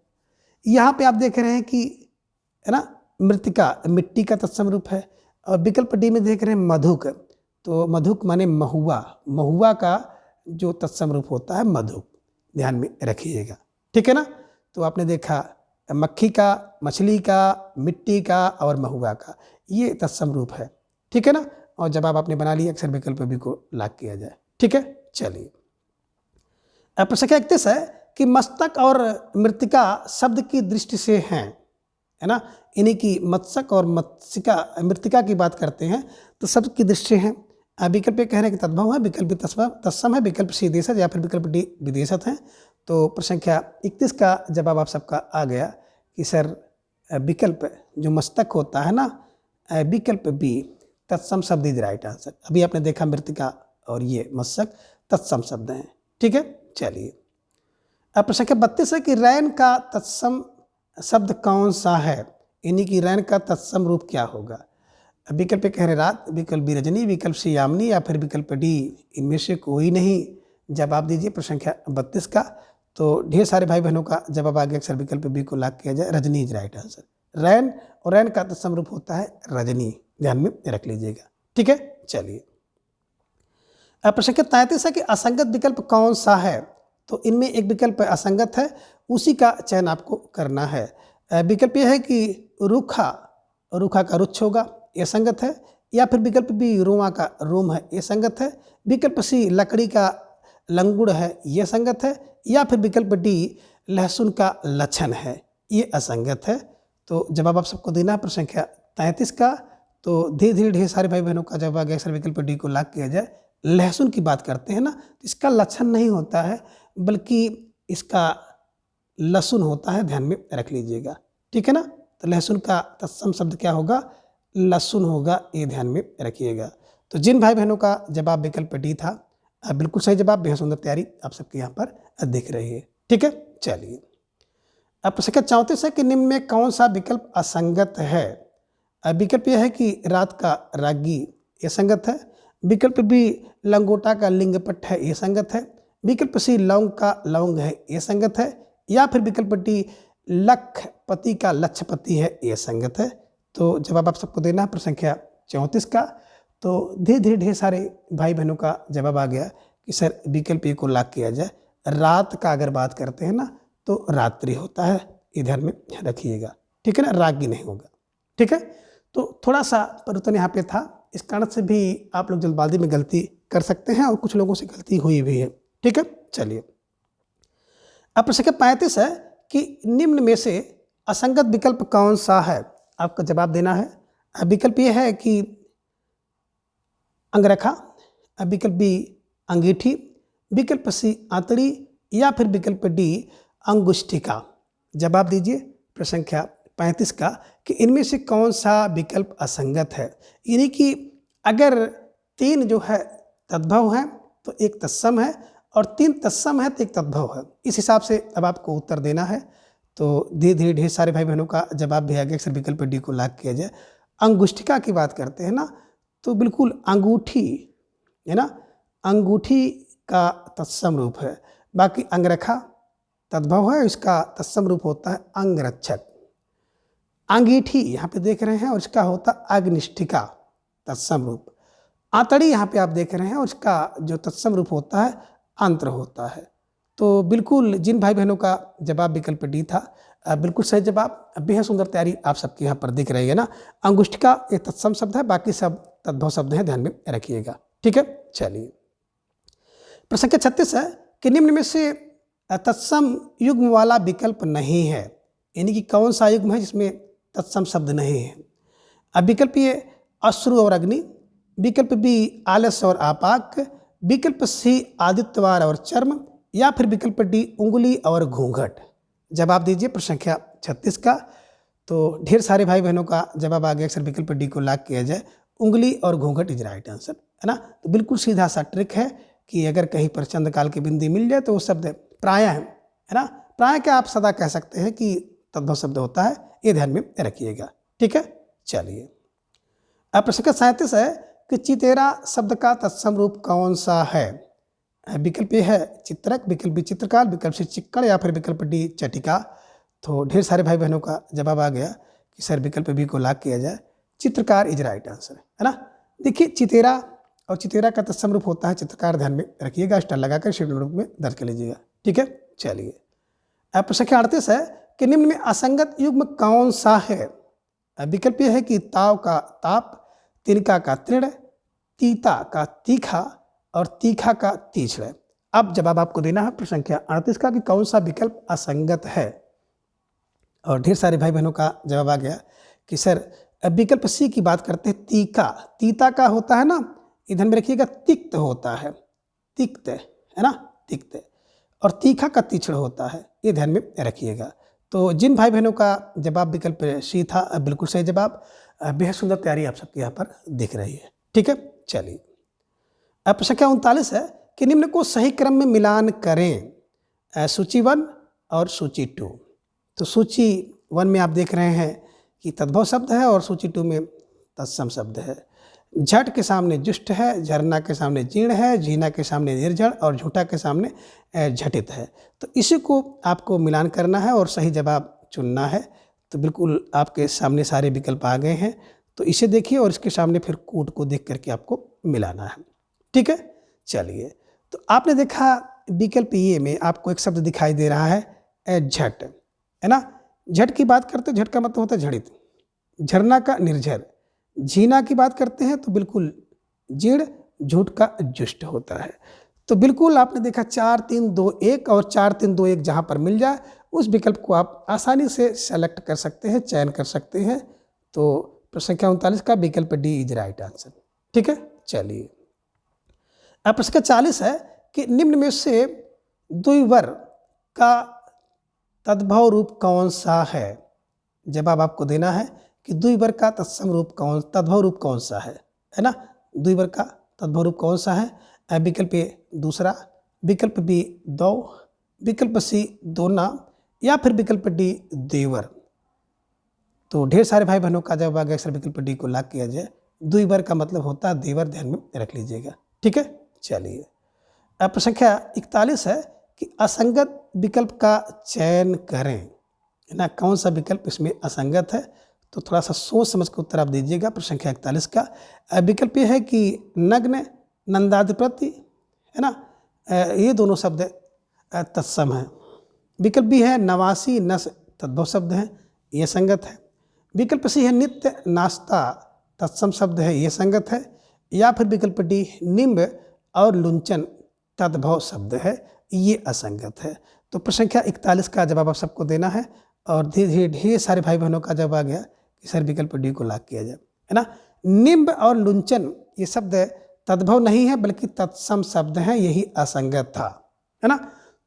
यहाँ पे आप देख रहे हैं कि है ना मृतिका मिट्टी का तत्सम रूप है। और विकल्प डी में देख रहे हैं मधुक, तो मधुक माने महुआ, महुआ का जो तत्सम रूप होता है मधुक, ध्यान में रखिएगा। ठीक है ना। तो आपने देखा मक्खी का, मछली का, मिट्टी का और महुआ का, ये तत्सम रूप है। ठीक है ना। और जवाब आपने बना लिया, अक्सर विकल्प बी को लॉक किया जाए। ठीक है, चलिए। अब प्रश्न 31 है कि मस्तक और मृतिका शब्द की दृष्टि से हैं, है ना, यानी कि मत्स्यक और मत्स्यिका मृतिका की बात करते हैं तो शब्द की दृष्टि से हैं। विकल्प ए कह रहे हैं कि तद्भव है, विकल्प बी तत्सम है, विकल्प सी देशज या फिर विकल्प डी विदेशत है। तो प्रश्न संख्या 31 का जवाब आप सबका आ गया कि सर विकल्प जो मस्तक होता है ना, विकल्प बी तत्सम शब्द इज राइट आंसर। अभी आपने देखा मृतिका और ये मत्स्यक तत्सम शब्द हैं। ठीक है, चलिए। अब प्रश्न संख्या 32 है कि रैन का तत्सम शब्द कौन सा है, यानी कि रैन का तत्सम रूप क्या होगा। विकल्प कह रहे रात, विकल्प बी रजनी, विकल्प सी यामिनी या फिर विकल्प डी इनमें से कोई नहीं। जवाब दीजिए प्रश्न संख्या 32 का। तो ढेर सारे भाई बहनों का जवाब आ गया, अक्सर विकल्प बी को लॉक किया जाए, रजनी इज राइट आंसर। रैन और रैन का तत्सम रूप होता है रजनी, ध्यान में रख लीजिएगा। ठीक है, चलिए। अब प्रश्न संख्या 33 है कि असंगत विकल्प कौन सा है। तो इनमें एक विकल्प असंगत है, उसी का चयन आपको करना है। विकल्प यह है कि रूखा, रूखा का रुक्ष होगा, ये संगत है। या फिर विकल्प बी रोमा का रोम है, ये संगत है। विकल्प सी लकड़ी का लंगुड़ है, ये संगत है। या फिर विकल्प डी लहसुन का लक्षण है, ये असंगत है। तो जवाब आप सबको देना है प्रश्न संख्या 33 का। तो धीरे धीरे ढेर सारे भाई बहनों का जवाब आ गया, अक्सर विकल्प डी को लॉक किया जाए। लहसुन की बात करते हैं ना, तो इसका लक्षण नहीं होता है बल्कि इसका लहसुन होता है, ध्यान में रख लीजिएगा। ठीक है ना। तो लहसुन का तत्सम शब्द क्या होगा, लहसुन होगा, ये ध्यान में रखिएगा। तो जिन भाई बहनों का जवाब विकल्प डी था, बिल्कुल सही जवाब, बेहद सुंदर तैयारी आप सबके यहाँ पर दिख रही है। ठीक है, चलिए। अब प्रश्न संख्या 34 है कि निम्न में कौन सा विकल्प असंगत है। विकल्प यह है कि रात का रागी, ये संगत है। विकल्प बी लंगोटा का लिंगपट है, ये संगत है। विकल्प सी लौंग का लौंग है, ये संगत है। या फिर विकल्प डी लखपति का लक्षपति है, ये संगत है। तो जवाब आप सबको देना है प्रश्न संख्या 34 का। तो धीरे धीरे ढेर सारे भाई बहनों का जवाब आ गया कि सर विकल्प ए को लॉक किया जाए। रात का अगर बात करते हैं ना, तो रात्रि होता है, ये ध्यान में रखिएगा। ठीक है ना, रागी नहीं होगा। ठीक है। तो थोड़ा सा परिवर्तन यहाँ पे था, इस कारण से भी आप लोग जल्दबाजी में गलती कर सकते हैं और कुछ लोगों से गलती हुई भी है। ठीक है, चलिए। अब प्रश्न संख्या 35 है कि निम्न में से असंगत विकल्प कौन सा है, आपका जवाब देना है। विकल्प ये है कि अंगरखा, विकल्प बी अंगीठी, विकल्प सी आंतड़ी या फिर विकल्प डी अंगुष्ठिका। जवाब दीजिए प्रश्न संख्या 35 का कि इनमें से कौन सा विकल्प असंगत है। यानी कि अगर 3 जो है तद्भव है तो एक तत्सम है, और 3 तत्सम है तो एक तद्भव है। इस हिसाब से अब आपको उत्तर देना है। तो धीरे धीरे ढेर सारे भाई बहनों का जवाब भी आ गया, अक्सर विकल्प डी को लॉक किया जाए। अंगुष्ठिका की बात करते हैं ना, तो बिल्कुल अंगूठी है ना, अंगूठी का तत्सम रूप है। बाकी अंगरखा तद्भव है, इसका तत्सम रूप होता है अंगरक्षक। अंगीठी यहाँ पे देख रहे हैं और इसका होता अग्निष्ठिका तत्सम रूप। आंतड़ी यहाँ पे आप देख रहे हैं और इसका जो तत्सम रूप होता है अंतर होता है। तो बिल्कुल जिन भाई बहनों का जवाब विकल्प डी था, बिल्कुल सही जवाब, बेहद सुंदर तैयारी आप सबके यहाँ पर दिख रही है ना। अंगुष्ठिका एक तत्सम शब्द है, बाकी सब तद्भव शब्द हैं, ध्यान में रखिएगा। ठीक है, चलिए। प्रश्न संख्या 36 है कि निम्न में से तत्सम युग्म वाला विकल्प नहीं है, यानी कि कौन सा युग्म है जिसमें तत्सम शब्द नहीं है। अब विकल्प ये अश्रु और अग्नि, विकल्प बी आलस्य और आपाक, विकल्प सी आदित्यवार और चर्म, या फिर विकल्प डी उंगली और घूंघट। जवाब दीजिए प्रश्न संख्या 36 का। तो ढेर सारे भाई बहनों का जवाब आ गया, अक्सर विकल्प डी को लॉक किया जाए, उंगली और घूंघट इज राइट आंसर, है ना। तो बिल्कुल सीधा सा ट्रिक है कि अगर कहीं पर चंद्रकाल की बिंदी मिल जाए तो वो शब्द प्राय है ना। प्राय क्या आप सदा कह सकते हैं कि तद्भव शब्द होता है, ये ध्यान में रखिएगा, ठीक है। चलिए अब प्रश्न संख्या 37 है कि चितेरा शब्द का तत्सम रूप कौन सा है। विकल्प ए है चित्रक, विकल्प बी चित्रकार, विकल्प सी चिक्कड़, या फिर विकल्प डी चटिका। तो ढेर सारे भाई बहनों का जवाब आ गया कि सर विकल्प बी को लॉक किया जाए, चित्रकार इज राइट आंसर, है ना। देखिए चितेरा और चितेरा का तत्सम रूप होता है चित्रकार, ध्यान में रखिएगा, स्टार लगाकर शेड्यूल रूप में दर्ज कर लीजिएगा, ठीक है। चलिए अब प्रश्न संख्या 38 है कि निम्न में असंगत युग्म कौन सा है। विकल्प यह है कि ताव का ताप, तिनका का तृण, तीता का तीखा और तीखा का तीछड़। अब जवाब आपको देना है प्रश्न संख्या 38 का कि कौन सा विकल्प असंगत है। और ढेर सारे भाई बहनों का जवाब आ गया कि सर विकल्प सी की बात करते हैं, तीखा, तीता का होता है ना, इधर में रखिएगा तिक्त होता है, तिक्त है ना, तिक्त, और तीखा का तीछड़ होता है, ये ध्यान में रखिएगा। तो जिन भाई बहनों का जवाब विकल्प सी था, बिल्कुल सही जवाब, बेहद सुंदर तैयारी आप सबके यहाँ पर दिख रही है, ठीक है। चलिए अब प्रश्न संख्या 39 है कि निम्न को सही क्रम में मिलान करें। सूची 1 और सूची 2। तो सूची 1 में आप देख रहे हैं कि तद्भव शब्द है और सूची 2 में तत्सम शब्द है। झट के सामने जुष्ट है, झरना के सामने जीर्ण है, झीना के सामने निर्जण और झूठा के सामने झटित है। तो इसी को आपको मिलान करना है और सही जवाब चुनना है। तो बिल्कुल आपके सामने सारे विकल्प आ गए हैं, तो इसे देखिए और इसके सामने फिर कूट को देख करके आपको मिलाना है, ठीक है। चलिए तो आपने देखा विकल्प ये में आपको एक शब्द दिखाई दे रहा है झट, है ना। झट की बात करते हैं, झट का मतलब होता है झड़ित, झरना का निर्झर, झीना की बात करते हैं तो बिल्कुल जीर्ण, झूठ का जुष्ट होता है। तो बिल्कुल आपने देखा 4 3 2 1 और 4 3 2 1 जहाँ पर मिल जाए उस विकल्प को आप आसानी से सेलेक्ट कर सकते हैं, चयन कर सकते हैं। तो प्रश्न संख्या 39 का विकल्प डी इज राइट आंसर, ठीक है। चलिए अब प्रश्न 40 है कि निम्न में से द्विवर का तद्भव रूप कौन सा है। जवाब आपको देना है कि द्विवर का तत्सम रूप तद्भव रूप कौन सा है ना। द्विवर का तद्भव रूप कौन सा है। विकल्प ए दूसरा, विकल्प बी दो, विकल्प सी दोना, या फिर विकल्प डी देवर। तो ढेर सारे भाई बहनों का जवाब आ गया, अक्सर विकल्प डी को लॉक किया जाए, द्विवर का मतलब होता है देवर, ध्यान में रख लीजिएगा, ठीक है। चलिए अब प्रश्न संख्या 41 है कि असंगत विकल्प का चयन करें, है ना। कौन सा विकल्प इसमें असंगत है, तो थोड़ा सा सोच समझ के उत्तर आप दीजिएगा। प्रश्न संख्या 41 का विकल्प ये है कि नग्न, नंदाधिपति, है ना, ये दोनों शब्द तत्सम हैं। विकल्प बी है नवासी, नस तद्भव शब्द हैं, ये संगत है। विकल्प सी है नित्य, नाश्ता तत्सम शब्द है, ये संगत है। या फिर विकल्प डी निम्ब और लुंचन तद्भव शब्द है, ये असंगत है। तो प्रश्न संख्या 41 का जवाब आप सबको देना है और धीरे धीरे ढेर सारे भाई बहनों का जवाब आ गया कि सर विकल्प डी को लॉक किया जाए, है ना। निम्ब और लुंचन ये शब्द तद्भव नहीं है बल्कि तत्सम शब्द हैं, यही असंगत था, है ना।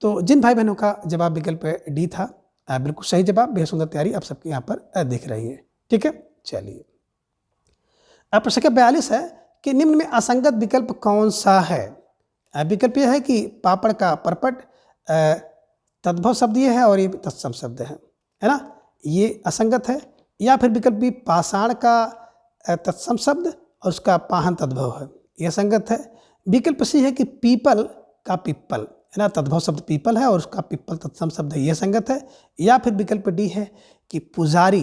तो जिन भाई बहनों का जवाब विकल्प डी था, बिल्कुल सही जवाब, बेहद सुंदर तैयारी आप सबके यहाँ पर दिख रही है, ठीक है। चलिए अब प्रश्न संख्या 42 है कि निम्न में असंगत विकल्प कौन सा है। विकल्प यह है कि पापड़ का परपट तद्भव शब्द ये है और ये तत्सम शब्द है ना, ये असंगत है। या फिर विकल्प बी पाषाण का तत्सम शब्द और उसका पाहन तद्भव है, यह संगत है। विकल्प सी है कि पीपल का पिप्पल, है ना, तद्भव शब्द पीपल है और उसका पिप्पल तत्सम शब्द है, यह संगत है। या फिर विकल्प डी है कि पुजारी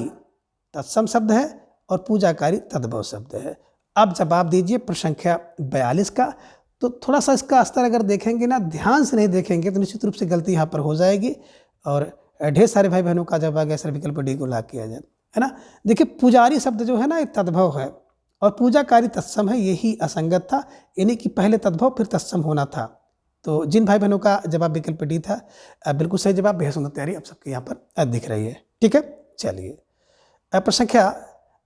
तत्सम शब्द है और पूजाकारी तद्भव शब्द है। अब जवाब दीजिए प्रश्न संख्या 42 का। तो थोड़ा सा इसका स्तर अगर देखेंगे ना, ध्यान से नहीं देखेंगे तो निश्चित रूप से गलती यहाँ पर हो जाएगी और ढेर सारे भाई बहनों का जवाब आ गया सर विकल्प डी को लॉक किया जाए, है ना। देखिए पुजारी शब्द जो है ना ये तद्भव है और पूजाकारी तत्सम है, यही असंगत था, यानी कि पहले तद्भव फिर तत्सम होना था। तो जिन भाई बहनों का जवाब विकल्प डी था, बिल्कुल सही जवाब, बेहद सुंदर तैयारी आप सबके यहाँ पर दिख रही है, ठीक है। चलिए प्रश्न संख्या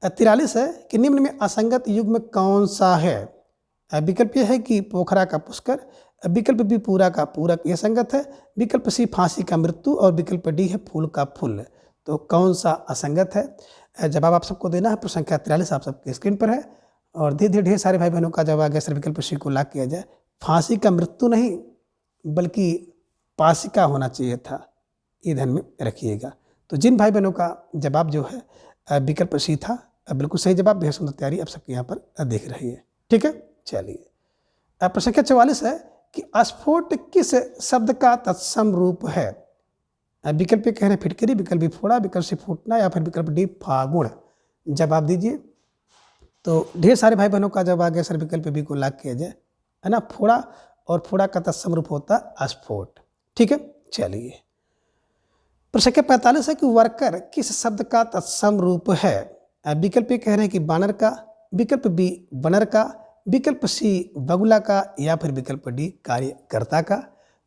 43 है कि निम्न में असंगत युग्म कौन सा है। विकल्प ये है कि पोखरा का पुष्कर, विकल्प बी पूरा का पूरक, यह संगत है। विकल्प सी फांसी का मृत्यु और विकल्प डी है फूल का फूल। तो कौन सा असंगत है? जवाब आप सबको देना है। प्रश्न संख्या 43 आप सबके स्क्रीन पर है और धीरे धीरे ढेर सारे भाई बहनों का जवाब आ गया। सर विकल्प सी को लॉक किया जाए। फांसी का मृत्यु नहीं बल्कि पासिका होना चाहिए था, ये ध्यान में रखिएगा। तो जिन भाई बहनों का जवाब जो है विकल्प सी था, बिल्कुल सही जवाब, बेहद सुंदर तैयारी आप सबके यहाँ पर दिख रही है। ठीक है, चलिए। प्रश्न संख्या 44 है कि स्फोट किस शब्द का तत्सम रूप है? विकल्प कह रहे हैं फिटकरी, विकल्प बी फोड़ा, विकल्प सी फूटना या फिर विकल्प डी फागुण। जवाब दीजिए। तो ढेर सारे भाई बहनों का जवाब आ गया। सर विकल्प बी को लॉक किया जाए, है ना। फोड़ा, और फोड़ा का तत्सम रूप होता है स्फोट। ठीक है, चलिए। प्रश्न संख्या 45 है कि वर्कर किस शब्द का तत्सम रूप है? विकल्प कह रहे हैं कि बानर का, विकल्प बी बनर का, विकल्प सी बगुला का या फिर विकल्प डी कार्यकर्ता का।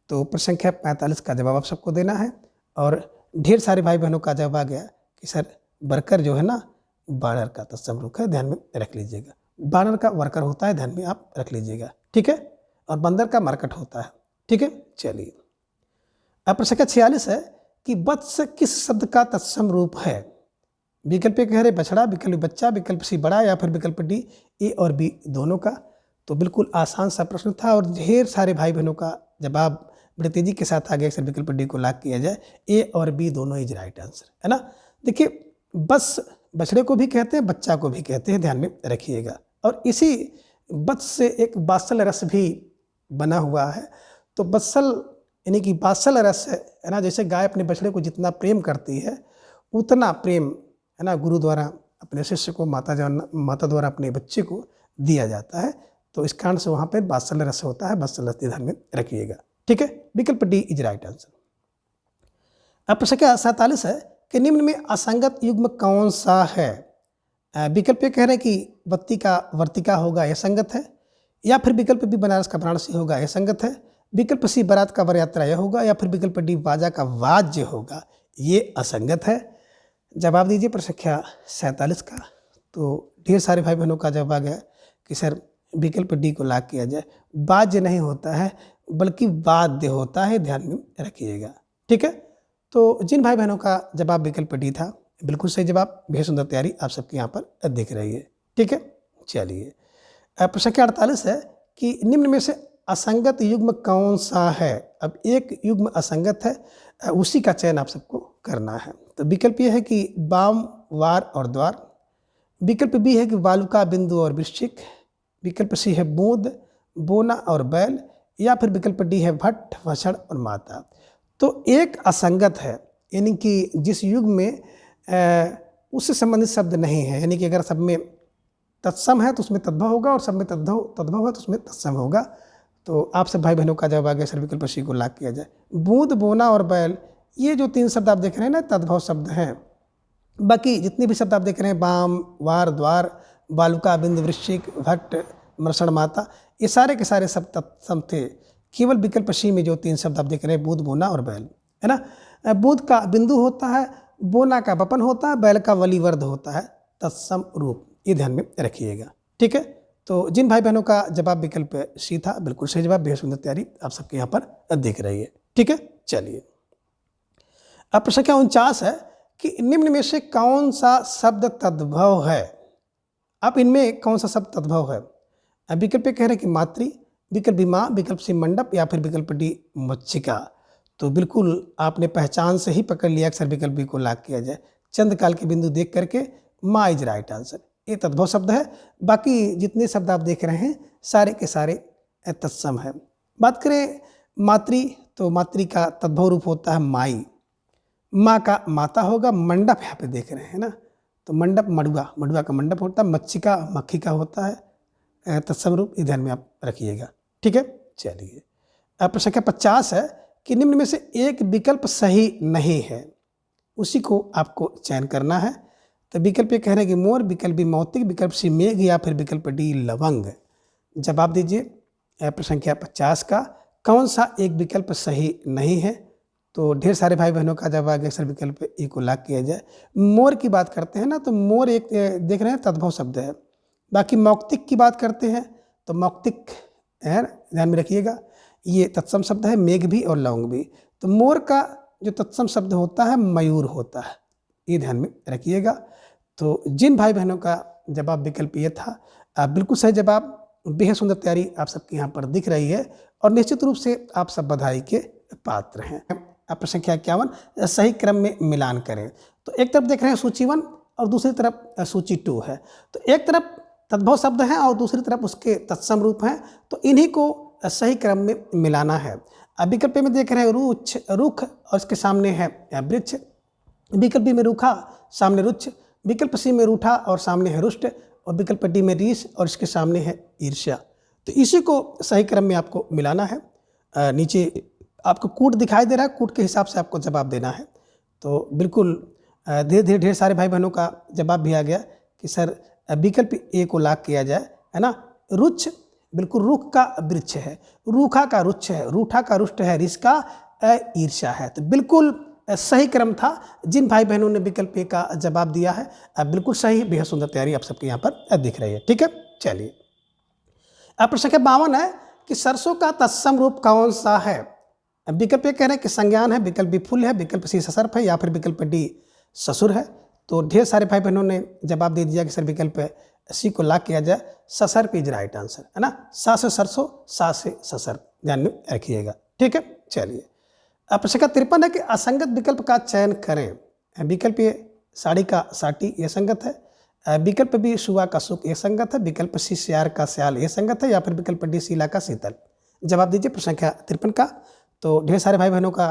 तो प्रश्न संख्या 45 का जवाब आप सबको देना है और ढेर सारे भाई बहनों का जवाब आ गया कि सर वर्कर जो है ना बानर का तत्सम रूप है, ध्यान में रख लीजिएगा। बानर का वर्कर होता है, ध्यान में आप रख लीजिएगा। ठीक है, और बंदर का मरकट होता है। ठीक है, चलिए। अब प्रश्न संख्या 46 है कि वत्स किस शब्द का तत्सम रूप है? विकल्प कह रहे बछड़ा, विकल्प बच्चा, विकल्प सी बड़ा या फिर विकल्प डी ए और बी दोनों का। तो बिल्कुल आसान सा प्रश्न था और ढेर सारे भाई बहनों का जवाब बड़े तेजी के साथ आ गया। सर विकल्प डी को लॉक किया जाए। ए और बी दोनों इज राइट आंसर, है ना। देखिए, बस बछड़े को भी कहते हैं, बच्चा को भी कहते हैं, ध्यान में रखिएगा। और इसी बत्स से एक बात्सल रस भी बना हुआ है। तो बत्सल यानी कि बात्सल रस है ना। जैसे गाय अपने बछड़े को जितना प्रेम करती है उतना प्रेम, है ना, गुरु द्वारा अपने शिष्य को, माता द्वारा अपने बच्चे को दिया जाता है। तो इस कारण से वहाँ पे बात्सल रस होता है। बात्सल रस ध्यान में रखिएगा। ठीक है, विकल्प डी इज राइट आंसर। अब प्रश्न संख्या 47 है कि निम्न में असंगत युग्म कौन सा है? विकल्प कह रहे हैं कि बत्ती का वर्तिका होगा, यह संगत है। या फिर विकल्प बी बनारस का वाराणसी होगा, यह संगत है। विकल्प सी बारात का वर यात्रा यह होगा या फिर विकल्प डी बाजा का वाद्य होगा, ये असंगत है। जवाब दीजिए प्रश्न संख्या 47 का। तो ढेर सारे भाई बहनों का जवाब आ गया कि सर विकल्प डी को लॉक किया जाए। वाद्य नहीं होता है बल्कि वाद्य होता है, ध्यान में रखिएगा। ठीक है, तो जिन भाई बहनों का जवाब विकल्प डी था, बिल्कुल सही जवाब, बेहद सुंदर तैयारी आप सबके यहाँ पर दिख रही है। ठीक है, चलिए। प्रश्न संख्या 48 है कि निम्न में से असंगत युग्म कौन सा है? अब एक युग्म असंगत है, उसी का चयन आप सबको करना है। तो विकल्प ये है कि बाम, वार और द्वार। विकल्प बी है कि बालुका, बिंदु और वृश्चिक। विकल्प सी है बूंद, बोना और बैल या फिर विकल्प डी है भट्ट, वषण और माता। तो एक असंगत है यानी कि जिस युग में उससे संबंधित शब्द नहीं है, यानी कि अगर सब में तत्सम है तो उसमें तद्भव होगा और सब में तद्भव है तो उसमें तत्सम होगा। तो आप सब भाई बहनों का जवाब आ गया। सर विकल्प सी को लॉक किया जाए। बूंद, बोना और बैल, ये जो 3 शब्द आप देख रहे हैं ना, तद्भव शब्द हैं। बाकी जितने भी शब्द आप देख रहे हैं, बाम, वार, द्वार, बालुका, बिंदु, वृश्चिक, भट्ट, मृषण, माता, ये सारे के सारे सब तत्सम थे। केवल विकल्प सी में जो 3 शब्द आप देख रहे हैं, बूंद, बोना और बैल, है ना। बूंद का बिंदु होता है, बोना का बपन होता है, बैल का वलिवर्ध होता है, तत्सम रूप, ये ध्यान में रखिएगा। ठीक है, तो जिन भाई बहनों का जवाब विकल्प सी था, बिल्कुल सही जवाब, बेहद सुंदर तैयारी आप सबके यहाँ पर दिख रही है। ठीक है, चलिए। अब प्रश्न संख्या 49 है कि निम्न में से कौन सा शब्द तद्भव है? अब इनमें कौन सा शब्द तद्भव है? विकल्प कह रहे हैं कि मातृ, विकल्प बी माँ, विकल्प सी मंडप या फिर विकल्प डी मच्छिका। तो बिल्कुल आपने पहचान से ही पकड़ लिया। अक्सर विकल्प बी को लॉक किया जाए। चंद काल के बिंदु देख करके माँ इज राइट आंसर, ये तद्भव शब्द है। बाकी जितने शब्द आप देख रहे हैं सारे के सारे तत्सम है। बात करें मातृ, तो मातृ का तद्भव रूप होता है माई। माँ का माता होगा। मंडप यहाँ पे देख रहे हैं ना, तो मंडप मड़ुआ, मड़ुआ का मंडप होता है। मच्छिका मक्खी का होता है तत्सम रूप, ये ध्यान में आप रखिएगा। ठीक है, चलिए। अब प्रश्न संख्या 50 है कि निम्न में से एक विकल्प सही नहीं है, उसी को आपको चयन करना है। तो विकल्प ये कह रहे हैं कि मोर, विकल्प बी मौतिक, विकल्प सी मेघ या फिर विकल्प डी लवंग। जवाब दीजिए प्रश्न संख्या 50 का। कौन सा एक विकल्प सही नहीं है? तो ढेर सारे भाई बहनों का जवाब आ गया। सर विकल्प ए को लॉक किया जाए। मोर की बात करते हैं ना, तो मोर एक देख रहे हैं तद्भव शब्द है। बाकी मौक्तिक की बात करते हैं तो मौक्तिक है, ध्यान में रखिएगा। ये तत्सम शब्द है मेघ भी और लौंग भी। तो मोर का जो तत्सम शब्द होता है मयूर होता है, ये ध्यान में रखिएगा। तो जिन भाई बहनों का जवाब विकल्प ये था, बिल्कुल सही जवाब। बेहद सुंदर तैयारी आप सबके यहाँ पर दिख रही है और निश्चित रूप से आप सब बधाई के पात्र हैं। आप संख्या 51 सही क्रम में मिलान करें। तो एक तरफ देख रहे हैं सूची 1 और दूसरी तरफ सूची 2 है। तो एक तरफ तद्भव शब्द हैं और दूसरी तरफ उसके तत्सम रूप हैं, तो इन्हीं को सही क्रम में मिलाना है। अब विकल्प में देख रहे हैं रुक्ष, रुख और इसके सामने है वृक्ष। विकल्प बी में रूखा, सामने रुच्छ। विकल्प सी में रूठा और सामने है रुष्ट। और विकल्प डी में रीस और इसके सामने है ईर्ष्या। तो इसी को सही क्रम में आपको मिलाना है। नीचे आपको कूट दिखाई दे रहा है, कूट के हिसाब से आपको जवाब देना है। तो बिल्कुल धीरे धीरे ढेर सारे भाई बहनों का जवाब भी आ गया कि सर विकल्प ए को लाग किया जाए, है ना। रुच्छ, बिल्कुल रुख का वृक्ष है, रूखा का रुच्छ है, रूठा का रुष्ट है, रीस का ईर्ष्या है। तो बिल्कुल सही क्रम था। जिन भाई बहनों ने विकल्प ए का जवाब दिया है बिल्कुल सही। बेहद सुंदर तैयारी आप सबके यहाँ पर दिख रही है। ठीक है, चलिए। अब प्रश्न संख्या 52 है कि सरसों का तत्सम रूप कौन सा है। विकल्प ए कह रहे हैं कि संज्ञान है, विकल्प बी फूल है, विकल्प सी ससर्प है या फिर विकल्प डी ससुर है। तो ढेर सारे भाई बहनों ने जवाब दे दिया कि सर विकल्प सी को लाग किया जाए, ससर्प इज राइट आंसर, है ना। सा से सरसों, सा से ससर्प, ध्यान में रखिएगा। ठीक है, चलिए। अब प्रश्न संख्या 53 है कि असंगत विकल्प का चयन करें। विकल्प ए साड़ी का साटी, ये संगत है। विकल्प बी सुआ का सुख, ये संगत है। विकल्प सी सियार का स्याल, ये संगत है। या फिर विकल्प डी शीला का शीतल। जवाब दीजिए प्रश्न संख्या 53 का। तो ढेर सारे भाई बहनों का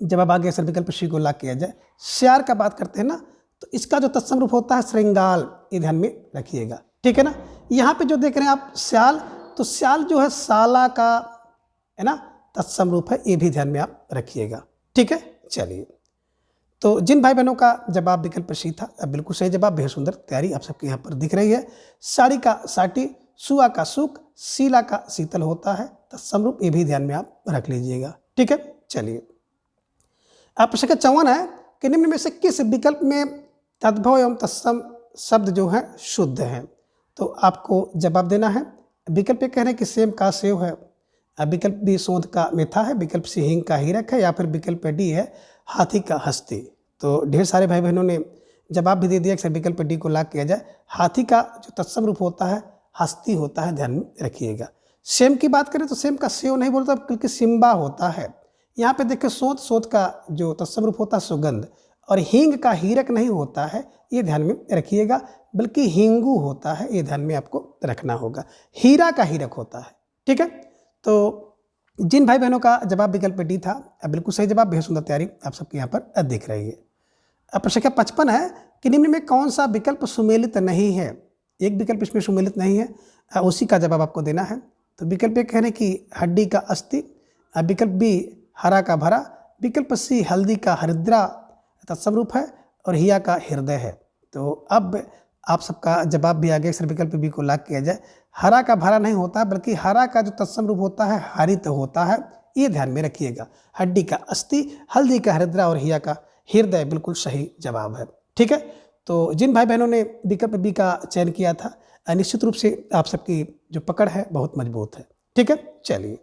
जवाब आ गया सर विकल्प सी को लाग किया जाए। सियार का बात करते हैं ना, तो इसका जो तत्सम रूप होता है श्रृंगाल, ये ध्यान में रखिएगा। ठीक है ना। यहाँ पे जो देख रहे हैं आप स्याल, तो स्याल जो है साला का, है ना, तत्सम रूप है, ये भी ध्यान में आप रखिएगा। ठीक है, चलिए। तो जिन भाई बहनों का जवाब विकल्प सी था बिल्कुल सही जवाब। बेहद सुंदर तैयारी आप सबके यहाँ पर दिख रही है। साड़ी का साटी, सुआ का सुख, शीला का शीतल होता है तत्सम रूप, ये भी ध्यान में आप रख लीजिएगा। ठीक है, चलिए। अब प्रश्न 54 है कि निम्न में से किस विकल्प में तद्भव एवं तत्सम शब्द जो है शुद्ध है। तो आपको जवाब देना है। विकल्प कह रहे हैं कि सेम का सेव है। विकल्प बी सोंध का मेथा है। विकल्प सी हींग का हीरक है। या फिर विकल्प डी है हाथी का हस्ती। तो ढेर सारे भाई बहनों ने जवाब भी दे दिया कि विकल्प डी को लाग किया जाए। हाथी का जो तत्सम रूप होता है हस्ती होता है, ध्यान में रखिएगा। सेम की बात करें तो सेम का सेव नहीं बोलता बल्कि सिम्बा होता है। यहाँ पे देखिए सोंध, सोंध का जो तत्सम रूप होता है सुगंध। और हींग का हीरक नहीं होता है, ये ध्यान में रखिएगा, बल्कि हींगू होता है, ये ध्यान में आपको रखना होगा। हीरा का हीरक होता है। ठीक है। तो जिन भाई बहनों का जवाब विकल्प डी था बिल्कुल सही जवाब। बेहद सुंदर तैयारी आप सबके यहाँ पर दिख रही है। अब प्रश्न संख्या 55 है कि निम्न में कौन सा विकल्प सुमेलित नहीं है। एक विकल्प इसमें सुमेलित नहीं है, उसी का जवाब आपको देना है। तो विकल्प एक कह रहे हैं कि हड्डी का अस्थि। विकल्प बी हरा का भरा। विकल्प सी हल्दी का हरिद्रा तत्सम रूप है और हिया का हृदय है। तो अब आप सबका जवाब भी आ गया सर विकल्प बी को लाग किया जाए। हरा का भरा नहीं होता बल्कि हरा का जो तत्सम रूप होता है हरित होता है, ये ध्यान में रखिएगा। हड्डी का अस्थि, हल्दी का हरिद्रा और हिया का हृदय बिल्कुल सही जवाब है। ठीक है। तो जिन भाई बहनों ने विकल्प बी का चयन किया था निश्चित रूप से आप सबकी जो पकड़ है बहुत मजबूत है। ठीक है, चलिए।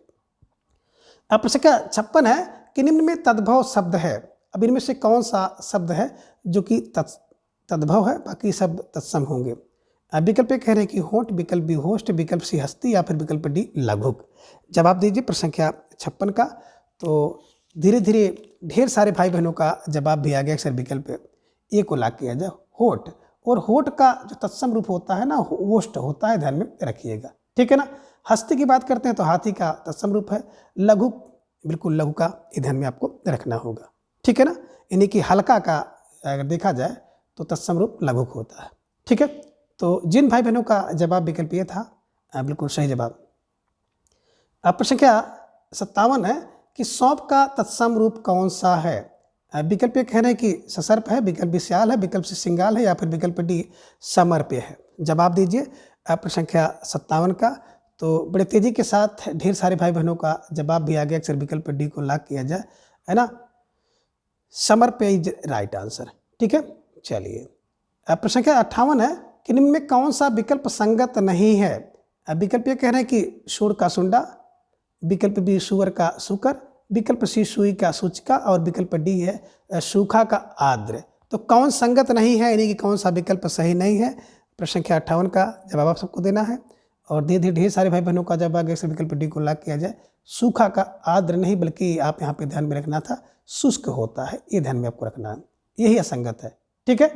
अब प्रश्न संख्या 56 है कि निम्न में तद्भव शब्द है। अब इनमें से कौन सा शब्द है जो कि तद्भव है, बाकी सब तत्सम होंगे। विकल्प कह रहे हैं कि होंठ, विकल्प बी होस्ट, विकल्प सी हस्ती या फिर विकल्प डी लघुक। जवाब दीजिए प्रश्न संख्या 56 का। तो धीरे धीरे ढेर सारे भाई बहनों का जवाब भी आ गया सर विकल्प ए को लाग किया जाए, होठ। और होठ का जो तत्सम रूप होता है ना ओष्ठ होता है, ध्यान में रखिएगा। ठीक है ना। हस्ती की बात करते हैं तो हाथी का तत्सम रूप है। लघु, बिल्कुल लघु का ध्यान में आपको रखना होगा। ठीक है ना। यानी कि हल्का का अगर देखा जाए तो तत्सम रूप लघुक होता है। ठीक है। तो जिन भाई बहनों का जवाब विकल्प ये था बिल्कुल सही जवाब। अब प्रश्न संख्या 57 है कि सौंप का तत्सम रूप कौन सा है। विकल्प कह रहे हैं कि ससर्प है, विकल्प बी स्याल है, विकल्प सी सिंगाल है या फिर विकल्प डी समर्प्य है। जवाब दीजिए प्रश्न संख्या 57 का। तो बड़े तेजी के साथ ढेर सारे भाई बहनों का जवाब भी आ गया अक्सर विकल्प डी को लाग किया जाए, है ना। समर्प्य इज राइट आंसर। ठीक है, चलिए। प्रश्न संख्या 58 है कि निम्न में कौन सा विकल्प संगत नहीं है। अब विकल्प ये कह रहे हैं कि सूर का सुंडा, विकल्प बी सुअर का सुकर, विकल्प सी सुई का सूचिका और विकल्प डी है सूखा का आर्द्र। तो कौन संगत नहीं है, यानी कि कौन सा विकल्प सही नहीं है। प्रश्न संख्या 58 का जवाब आप सबको देना है। और धीरे धीरे ढेर सारे भाई बहनों का जब आगे से विकल्प डी को लॉक किया जाए, सूखा का आर्द्र नहीं, बल्कि आप यहाँ पे ध्यान में रखना था शुष्क होता है, ये ध्यान में आपको रखना है, यही असंगत है। ठीक है,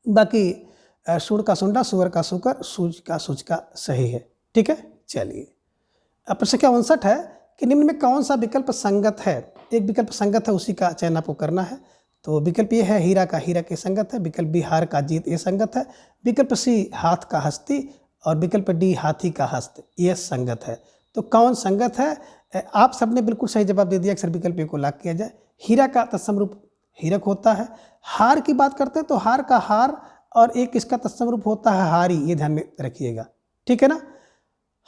बाकी सूर का सुंडा, सुअर का सुकर, सूज का सूचिका सही है। ठीक है, चलिए अब प्रश्न संख्या 59 है कि निम्न में कौन सा विकल्प संगत है। एक विकल्प संगत है, उसी का चयन आपको करना है। तो विकल्प ये है हीरा का हीरा के संगत है, विकल्प बी हार का जीत ये संगत है, विकल्प सी हाथ का हस्ती और विकल्प डी हाथी का हस्त ये संगत है। तो कौन संगत है, आप सबने बिल्कुल सही जवाब दे दिया। अक्सर विकल्प को लॉक किया जाए। हीरा का तत्सम रूप हीरक होता है। हार की बात करते हैं तो हार का हार और एक इसका तत्सम रूप होता है हारी, ये ध्यान में रखिएगा। ठीक है ना।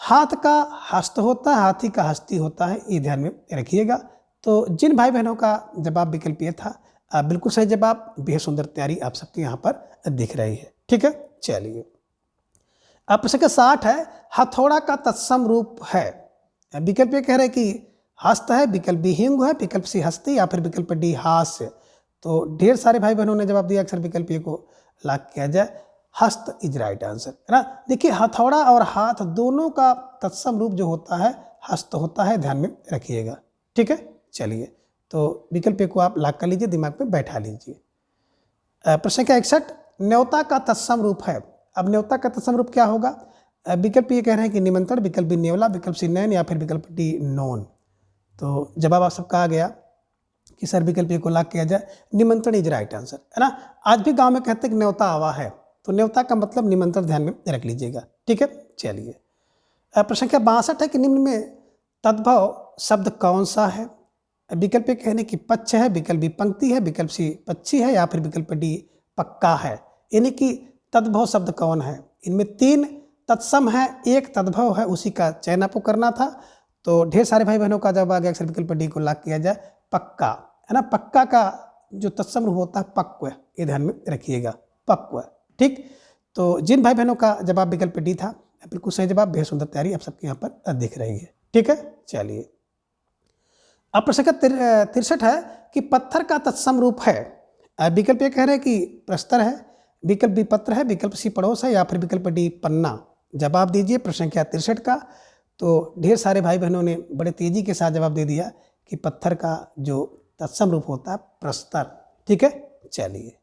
हाथ का हस्त होता है, हाथी का हस्ती होता है, ये ध्यान में रखिएगा। तो जिन भाई बहनों का जवाब विकल्प ये था, बिल्कुल सही जवाब, बेहद सुंदर तैयारी आप सबके यहाँ पर दिख रही है। ठीक है, चलिए अब प्रश्न संख्या 60 है, हथौड़ा का तत्सम रूप है। विकल्प ये कह रहे हैं कि हस्त है, विकल्प बी हिंग है, विकल्प सी हस्ती या फिर विकल्प डी हास्य। तो ढेर सारे भाई बहनों ने जवाब दिया। अक्सर विकल्प ए को लॉक किया जाए, हस्त इज राइट आंसर, है ना। देखिए हथौड़ा और हाथ दोनों का तत्सम रूप जो होता है हस्त होता है, ध्यान में रखिएगा। ठीक है, चलिए तो विकल्प ए को आप लॉक कर लीजिए, दिमाग में बैठा लीजिए। प्रश्न संख्या 61, न्योता का तत्सम रूप है। अब न्योता का तत्सम रूप क्या होगा। विकल्प ये कह रहे हैं कि निमंत्रण, विकल्प बी नेवला, विकल्प सी नैन या फिर विकल्प डी नोन। तो जवाब आप सबका आ गया कि सर विकल्प ए को लॉक किया जाए, निमंत्रण इज राइट आंसर, है ना। आज भी गांव में कहते हैं कि न्योता आवा है, तो न्योता का मतलब निमंत्रण, ध्यान में रख लीजिएगा। ठीक है, चलिए प्रश्न संख्या 62 है कि निम्न में तद्भव शब्द कौन सा है। विकल्प ए कहने की पक्ष है, विकल्प बी पंक्ति है, विकल्प सी पक्षी है या फिर विकल्प डी पक्का है। यानी कि तद्भव शब्द कौन है। इनमें 3 तत्सम है, एक तद्भव है, उसी का चयन आपको करना था। तो ढेर सारे भाई बहनों का जवाब आ गया, अक्सर विकल्प डी को लॉक किया जाए, पक्का, है ना। पक्का का जो तत्सम रूप होता है पक्व, ये ध्यान में रखिएगा, पक्व। ठीक, तो जिन भाई बहनों का जवाब विकल्प डी था, बिल्कुल सही जवाब, बेहद सुंदर तैयारी आप सबके यहाँ पर दिख रही है। ठीक है, चलिए अब प्रश्न संख्या 63 है कि पत्थर का तत्सम रूप है। विकल्प ये कह रहे हैं कि प्रस्तर है, विकल्प बी पत्र है, विकल्प सी पड़ोस है या फिर विकल्प डी पन्ना। जवाब दीजिए प्रश्न संख्या 63 का। तो ढेर सारे भाई बहनों ने बड़े तेजी के साथ जवाब दे दिया कि पत्थर का जो तत्सम रूप होता है प्रस्तर। ठीक है, चलिए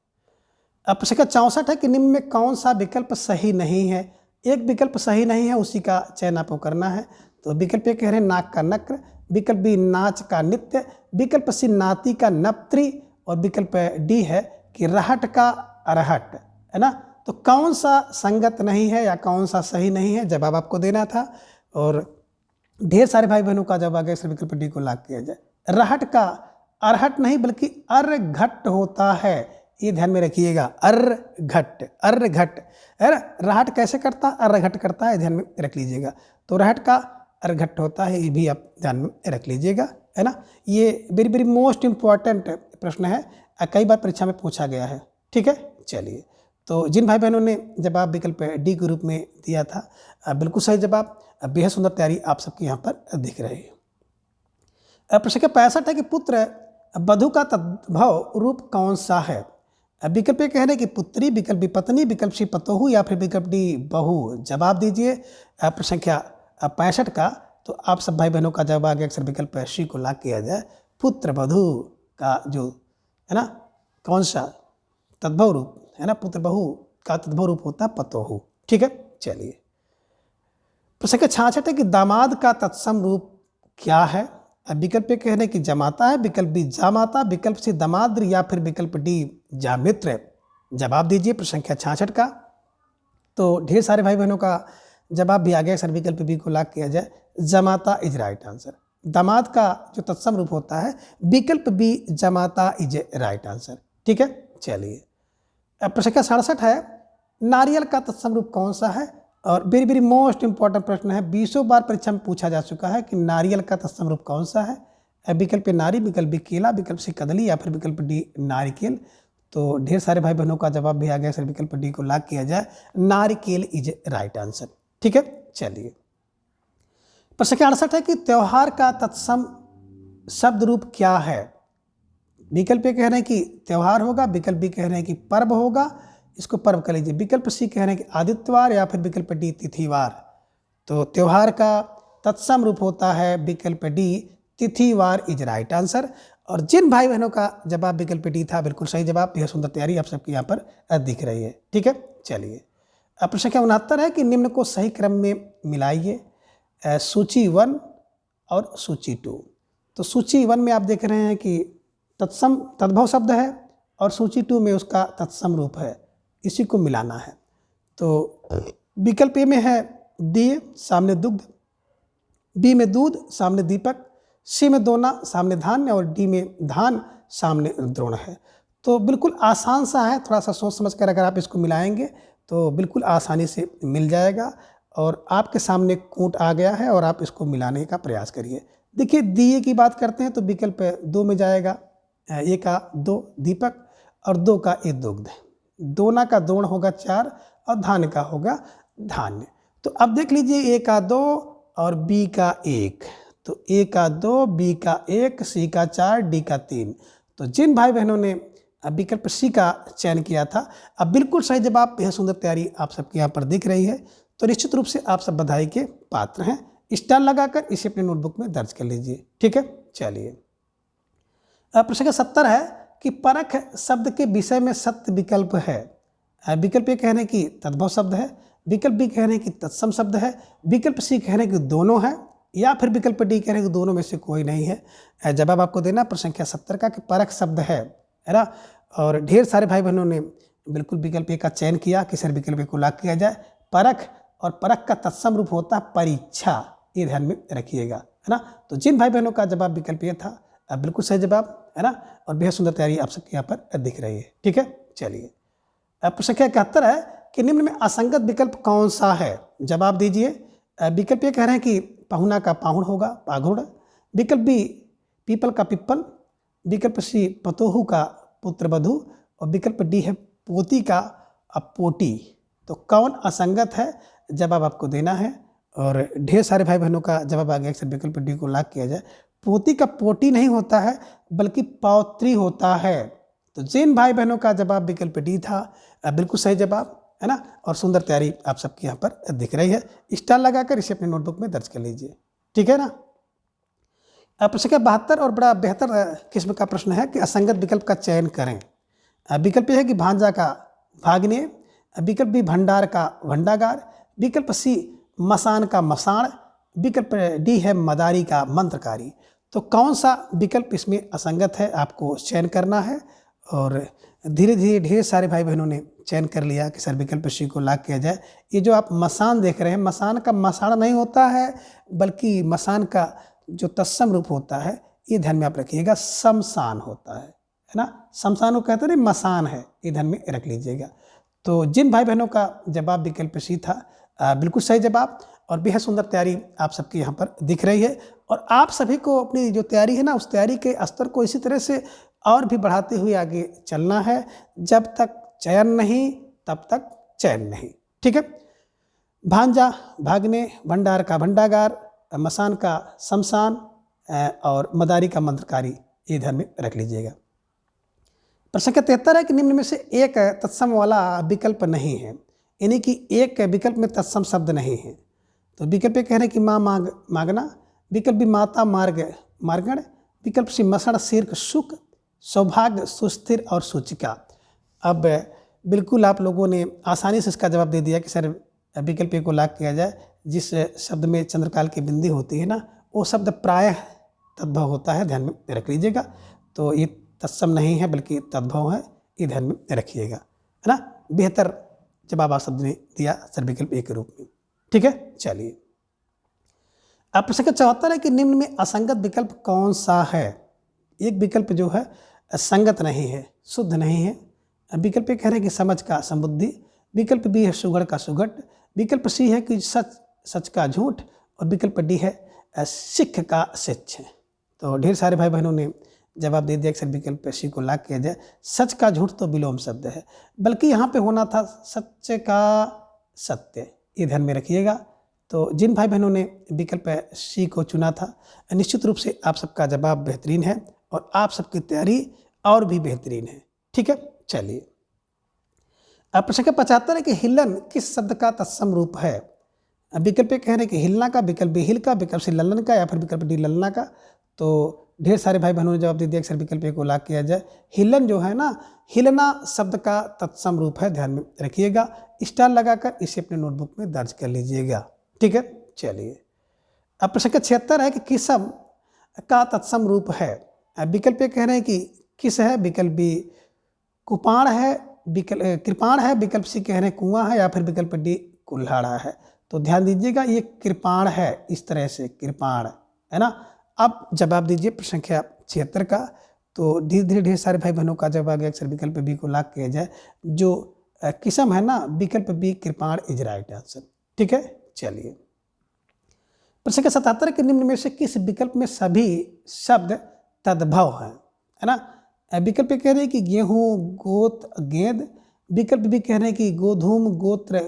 अब प्रश्न संख्या 64 है कि निम्न में कौन सा विकल्प सही नहीं है। एक विकल्प सही नहीं है, उसी का चयन आपको करना है। तो विकल्प ये कह रहे हैं नाक का नक्र, विकल्प बी नाच का नित्य, विकल्प सी नाती का नप्त्री और विकल्प डी है कि रहट का अरहट, है ना। तो कौन सा संगत नहीं है या कौन सा सही नहीं है, जवाब आपको देना था। और ढेर सारे भाई बहनों का जवाब आ गया, विकल्प डी को लॉक किया जाए। रहट का अरहट नहीं बल्कि अर्घट होता है, ये ध्यान में रखिएगा, अर्घट, अर्घट, है ना। रहट कैसे करता है, अर्घट करता है, ध्यान में रख लीजिएगा। तो रहट का अर्घट होता है, ये भी आप ध्यान में रख लीजिएगा, है ना। ये वेरी वेरी मोस्ट इम्पॉर्टेंट प्रश्न है, कई बार परीक्षा में पूछा गया है। ठीक है, चलिए तो जिन भाई बहनों ने जवाब विकल्प डी के रूप में दिया था, बिल्कुल सही जवाब, बेहद सुंदर तैयारी आप सबके यहाँ पर दिख रही है। प्रश्न संख्या 65 है कि पुत्र वधु का तद्भव रूप कौन सा है। विकल्प ये कह रहे हैं कि पुत्री, विकल्प बी पत्नी, विकल्प सी पतोहू या फिर विकल्प डी बहू। जवाब दीजिए प्रश्न संख्या 65 का। तो आप सब भाई बहनों का जवाब आ गया, अक्सर विकल्प सी को लॉक किया जाए, पुत्र वधु का जो है ना कौन सा तद्भव रूप है ना, पुत्र बहू का तद्भव रूप होता है पतोहू। ठीक है, चलिए प्रश्न संख्या 66 है कि दामाद का तत्सम रूप क्या है। विकल्प कह रहे हैं कि जमाता है, विकल्प बी जामाता, विकल्प सी दमाद्र या फिर विकल्प डी जामित्र। जवाब दीजिए प्रश्न संख्या 66 का। तो ढेर सारे भाई बहनों का जवाब भी आ गया, सर विकल्प बी को लॉक किया जाए, जमाता इज राइट आंसर। दामाद का जो तत्सम रूप होता है विकल्प बी जमाता इज राइट आंसर। ठीक है, चलिए प्रश्न संख्या 67 है, नारियल का तत्सम रूप कौन सा है। और वेरी वेरी मोस्ट इंपॉर्टेंट प्रश्न है, 20 बार परीक्षा में पूछा जा चुका है कि नारियल का तत्सम रूप कौन सा है। विकल्प नारी, विकल्प बी केला, विकल्प सी कदली या फिर विकल्प डी नारिकेल। तो ढेर सारे भाई बहनों का जवाब भी आ गया, सर विकल्प डी को लॉक किया जाए, नारिकेल इज राइट आंसर। ठीक है, चलिए, प्रश्न संख्या 68 है कि त्यौहार का तत्सम शब्द रूप क्या है। विकल्प ए कह रहे हैं कि त्यौहार होगा, विकल्प बी कह रहे हैं कि पर्व होगा, इसको पर्व कर लीजिए। विकल्प सी कह रहे हैं कि आदित्यवार, या फिर विकल्प डी तिथिवार। तो त्यौहार का तत्सम रूप होता है विकल्प डी तिथिवार इज राइट आंसर। और जिन भाई बहनों का जवाब विकल्प डी था बिल्कुल सही जवाब। यह सुंदर तैयारी आप सबकी यहाँ पर दिख रही है। ठीक है, चलिए। प्रश्न संख्या 69 है कि निम्न को सही क्रम में मिलाइए, सूची 1 और सूची 2। तो सूची 1 में आप देख रहे हैं कि तत्सम तद्भव शब्द है और सूची 2 में उसका तत्सम रूप है, इसी को मिलाना है। तो विकल्प ए में है दिए सामने दुग्ध, बी में दूध सामने दीपक, सी में दोना सामने धान्य और डी में धान सामने द्रोण है। तो बिल्कुल आसान सा है, थोड़ा सा सोच समझ कर अगर आप इसको मिलाएंगे तो बिल्कुल आसानी से मिल जाएगा। और आपके सामने कूट आ गया है और आप इसको मिलाने का प्रयास करिए। देखिए, दिए की बात करते हैं तो विकल्प 2 में जाएगा, ए का 2 दीपक और 2 का ए दुग्ध, दोना का दोण होगा 4 और धान का होगा धान्य। तो अब देख लीजिए, ए का 2 और बी का 1, तो ए का 2, बी का 1, सी का 4, डी का 3। तो जिन भाई बहनों ने विकल्प सी का चयन किया था, अब बिल्कुल सही जवाब। यह सुंदर तैयारी आप सबके यहाँ पर दिख रही है, तो निश्चित रूप से आप सब बधाई के पात्र हैं। स्टार लगाकर इसे अपने नोटबुक में दर्ज कर लीजिए। ठीक है, चलिए। प्रश्न संख्या 70 है कि परख शब्द के विषय में सत्य विकल्प है। विकल्प ए कह रहे हैं कि तद्भव शब्द है, विकल्प बी कह रहे हैं कि तत्सम शब्द है, विकल्प सी कह रहे हैं कि दोनों है, या फिर विकल्प डी कह रहे हैं कि दोनों में से कोई नहीं है। जवाब आपको देना प्रश्न संख्या 70 का कि परख शब्द है ना। और ढेर सारे भाई बहनों ने बिल्कुल विकल्प ए का चयन किया कि सर विकल्प ए को लाग किया जाए। परख और परख का तत्सम रूप होता है परीक्षा, ये ध्यान में रखिएगा, है ना। तो जिन भाई बहनों का जवाब विकल्प ए था, अब बिल्कुल सही जवाब, है ना। और बेहद सुंदर तैयारी आप सबके यहाँ पर दिख रही है। ठीक है, चलिए। प्रश्न संख्या 71 है कि निम्न में असंगत विकल्प कौन सा है। जवाब दीजिए। विकल्प ए कह रहे हैं कि पहुना का पाहुण होगा पाघुड़, विकल्प बी पीपल का पिप्पल, विकल्प सी पतोहू का पुत्र वधु और विकल्प डी है पोती का पोटी। तो कौन असंगत है, जवाब आपको देना है। और ढेर सारे भाई बहनों का जवाब आ गया कि विकल्प डी को लाग किया जाए। पोती का पोटी नहीं होता है बल्कि पौत्री होता है। तो जिन भाई बहनों का जवाब विकल्प डी था, बिल्कुल सही जवाब, है ना। और सुंदर तैयारी आप सबके यहाँ पर दिख रही है। स्टार लगाकर इसे अपने नोटबुक में दर्ज कर लीजिए। ठीक है ना। प्रश्न संख्या 72 और बड़ा बेहतर किस्म का प्रश्न है कि असंगत विकल्प का चयन करें। विकल्प यह है कि भांजा का भाग्ने, विकल्प बी भंडार का भंडागार, विकल्प सी मसान का मसाण, विकल्प डी है मदारी का मंत्रकारी। तो कौन सा विकल्प इसमें असंगत है, आपको चयन करना है। और धीरे धीरे ढेर सारे भाई बहनों ने चयन कर लिया कि सर विकल्प सी को लाग किया जाए। ये जो आप मसान देख रहे हैं, मसान का मसाण नहीं होता है बल्कि मसान का जो तत्सम रूप होता है, ये ध्यान में आप रखिएगा, शमशान होता है ना। शमशान को कहते हैं, मसान है, ये ध्यान में रख लीजिएगा। तो जिन भाई बहनों का जवाब विकल्प सी था, बिल्कुल सही जवाब। और बेहद सुंदर तैयारी आप सबकी यहाँ पर दिख रही है। और आप सभी को अपनी जो तैयारी है ना, उस तैयारी के स्तर को इसी तरह से और भी बढ़ाते हुए आगे चलना है। जब तक चयन नहीं तब तक चैन नहीं। ठीक है। भांजा भागने, भंडार का भंडागार, मसान का शमशान और मदारी का मंत्रकारी, ये ध्यान में रख लीजिएगा। प्रश्न संख्या 73 है कि निम्न में से एक तत्सम वाला विकल्प नहीं है, यानी कि एक विकल्प में तत्सम शब्द नहीं है। तो विकल्प कह रहे हैं कि माँ मांग मांगना, विकल्प भी माता मार्ग मार्गण, विकल्प सी मसण शीर्ष सुख, सौभाग्य सुस्थिर और सूचिका। अब बिल्कुल आप लोगों ने आसानी से इसका जवाब दे दिया कि सर विकल्प को लाग किया जाए। जिस शब्द में चंद्रकाल की बिंदी होती है ना, वो शब्द प्रायः तद्भव होता है, ध्यान में रख लीजिएगा। तो ये तत्सम नहीं है बल्कि तद्भव है, ये ध्यान में रखिएगा, है ना। बेहतर जवाब आप शब्द ने दिया सर विकल्प ए के रूप में। ठीक है, चलिए। अब प्रश्न संख्या 74 है कि निम्न में असंगत विकल्प कौन सा है। एक विकल्प जो है संगत नहीं है, शुद्ध नहीं है। विकल्प कह रहे हैं कि समझ का समुद्धि, विकल्प बी है सुगढ़ का सुगढ़, विकल्प सी है कि सच सच का झूठ और विकल्प डी है सिख का शिक्ष। तो ढेर सारे भाई बहनों ने जवाब दे दिया कि सर विकल्प सी को लाग किया जाए। सच का झूठ तो विलोम शब्द है, बल्कि यहाँ पे होना था सच्चे का सत्य, ये ध्यान में रखिएगा। तो जिन भाई बहनों ने विकल्प सी को चुना था, निश्चित रूप से आप सबका जवाब बेहतरीन है और आप सबकी तैयारी और भी बेहतरीन है। ठीक है, चलिए अब प्रश्न संख्या 75 है कि हिलन किस शब्द का तत्सम रूप है। विकल्प ए कह रहे हैं कि हिलना का, विकल्प बी हिल का, विकल्प सी ललन का या फिर विकल्प डी ललना का। तो ढेर सारे भाई बहनों ने जवाब दे दिया अक्सर विकल्प ए को लाभ किया जाए। हिलन जो है ना, हिलना शब्द का तत्सम रूप है, ध्यान में रखिएगा। स्टार लगाकर इसे अपने नोटबुक में दर्ज कर लीजिएगा। ठीक है, चलिए अब प्रश्न संख्या 76 है कि किसम का तत्सम रूप है। विकल्प ए कह रहे हैं कि किस है, विकल्प बी कुपाण है, विकल्प कृपाण है, विकल्प सी कह रहे हैं कुआं है या फिर विकल्प डी कुल्हाड़ा है। तो ध्यान दीजिएगा, ये कृपाण है, इस तरह से कृपाण है ना। अब जवाब दीजिए प्रश्न संख्या 76 का। तो धीरे धीरे ढेर सारे भाई बहनों का जवाब आगे अक्सर विकल्प बी को लाख किया जाए। जो किस्म है ना, विकल्प बी कृपाण इज राइट आंसर। ठीक है, चलिए प्रश्न संख्या 77 के निम्न में से किस विकल्प में सभी शब्द तद्भव हैं, है ना। विकल्प कह रहे हैं कि गेहूं, गोत, गेंद। विकल्प भी कह रहे हैं कि गोधूम, गोत्र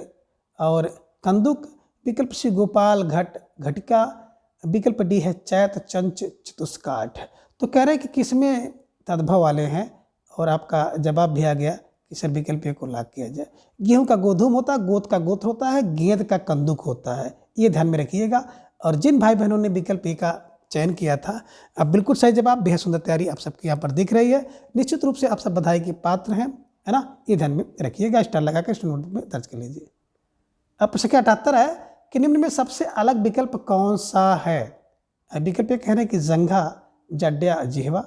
और कंदुक। विकल्प सी गोपाल, घट, घटिका। विकल्प डी है चैत, चंच, चतुष्काठ। तो कह रहे हैं कि किस में तद्भव वाले हैं और आपका जवाब भी आ गया कि सर विकल्प ए को लाख किया जाए। गेहूं का गोधूम होता है, गोत का गोत्र होता है, गेंद का कंदुक होता है, ये ध्यान में रखिएगा। और जिन भाई बहनों ने विकल्प ए का चयन किया था, अब बिल्कुल सही जवाब, बेहद सुंदर तैयारी आप सबके यहाँ पर दिख रही है। निश्चित रूप से आप सब बधाई के पात्र हैं, है ना, ये ध्यान में रखिएगा। स्टार लगाकर इस नोटबुक में दर्ज कर लीजिए। अब प्रश्न संख्या 78 है कि निम्न में सबसे अलग विकल्प कौन सा है। विकल्प कह रहे हैं कि जंघा, जड्या, जिह्वा।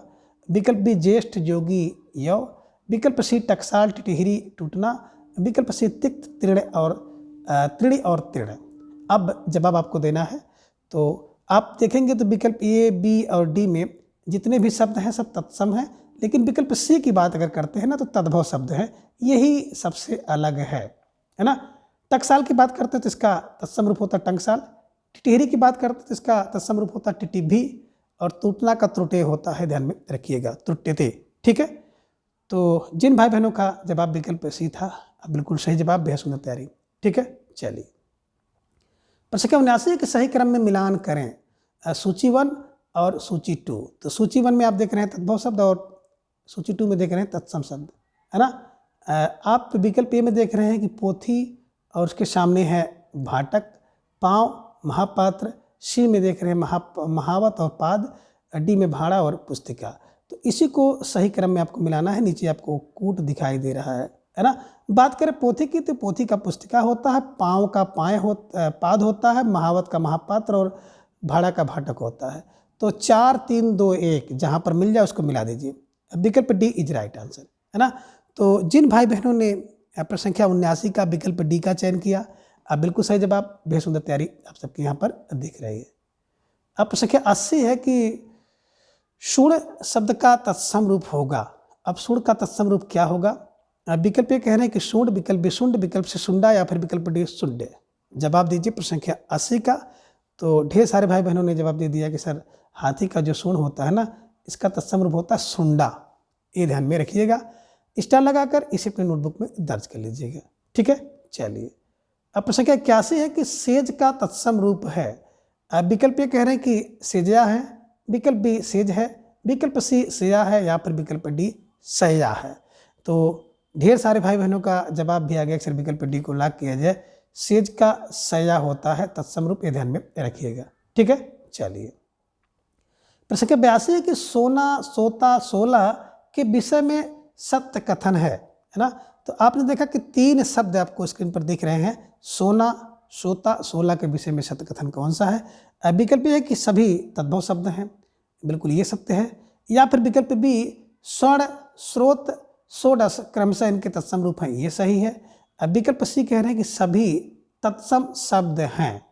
विकल्प बी ज्येष्ठ, जोगी, यव। विकल्प सी टकसाल, टिटहिरी, टूटना। विकल्प सी तिक्त, तृण और तृण। अब जवाब आपको देना है। तो आप देखेंगे तो विकल्प ए, बी और डी में जितने भी शब्द हैं सब तत्सम हैं, लेकिन विकल्प सी की बात अगर करते हैं ना तो तद्भव शब्द हैं, यही सबसे अलग है ना। टकसाल की बात करते हैं तो इसका तत्सम रूप होता है टंकसाल। टिटहिरी की बात करते हैं तो इसका तत्सम रूप होता है टिटिभी। और टूटना का त्रुटे होता है, ध्यान में रखिएगा, त्रुट्यते। ठीक है, तो जिन भाई बहनों का जवाब विकल्प सी था, अब बिल्कुल सही जवाब, बेहद सुंदर तैयारी। ठीक है, चलिए प्रश्न संख्या 79 के सही क्रम में मिलान करें सूची 1 और सूची 2। तो सूची 1 में आप देख रहे हैं तद्भव शब्द और सूची 2 में देख रहे हैं तत्सम शब्द, है ना। आप विकल्प ए में देख रहे हैं कि पोथी और उसके सामने है भाटक, पाँव, महापात्र। सी में देख रहे हैं महावत और पाद। डी में भाड़ा और पुस्तिका। तो इसी को सही क्रम में आपको मिलाना है। नीचे आपको कूट दिखाई दे रहा है ना। बात करें पोथी की तो पोथी का पुस्तिका होता है, पाँव का पाद होता है, महावत का महापात्र और भाड़ा का भाटक होता है। तो 4, 3, 2, 1 जहाँ पर मिल जाए उसको मिला दीजिए। विकल्प डी इज राइट आंसर, है ना। तो जिन भाई बहनों ने प्रश्न संख्या 79 का विकल्प डी का चयन किया, अब बिल्कुल सही जवाब, बेहद सुंदर तैयारी आप सबके यहाँ पर दिख रही है। अब प्रश्न संख्या 80 है कि शुण शब्द का तत्सम रूप होगा। अब शुण का तत्सम रूप क्या होगा। विकल्प ये कह रहे हैं कि शुंड, विकल्प बी शुंड, विकल्प से शुंडा या फिर विकल्प डी शुंडे। जवाब दीजिए प्रश्न संख्या 80 का। तो ढेर सारे भाई बहनों ने जवाब दे दिया कि सर हाथी का जो सूंड होता है ना, इसका तत्सम रूप होता है सुंडा, ये ध्यान में रखिएगा। स्टार लगाकर इसे अपने नोटबुक में दर्ज कर लीजिएगा। ठीक है, चलिए अब प्रश्न संख्या 81 है कि सेज का तत्सम रूप है। विकल्प ये कह रहे हैं कि सेजया है, विकल्प बी सेज है, विकल्प सी सेया है या फिर विकल्प डी सया है। तो ढेर सारे भाई बहनों का जवाब भी आ गया, अक्सर विकल्प डी को लाख किया जाए। सेज का सया होता है तत्सम रूप, ये ध्यान में रखिएगा। ठीक है, चलिए प्रश्न संख्या 82 है कि सोना, सोता, सोला के विषय में सत्य कथन है ना। तो आपने देखा कि 3 शब्द आपको स्क्रीन पर दिख रहे हैं, सोना, सोता, सोला के विषय में सत्य कथन कौन सा है। विकल्प ये है कि सभी तद्भव शब्द हैं, बिल्कुल ये सत्य है। या फिर विकल्प बी स्वर्ण, स्रोत, षोडश क्रमशः इनके तत्सम रूप हैं, ये सही है। विकल्प सी कह रहे हैं कि सभी तत्सम शब्द हैं।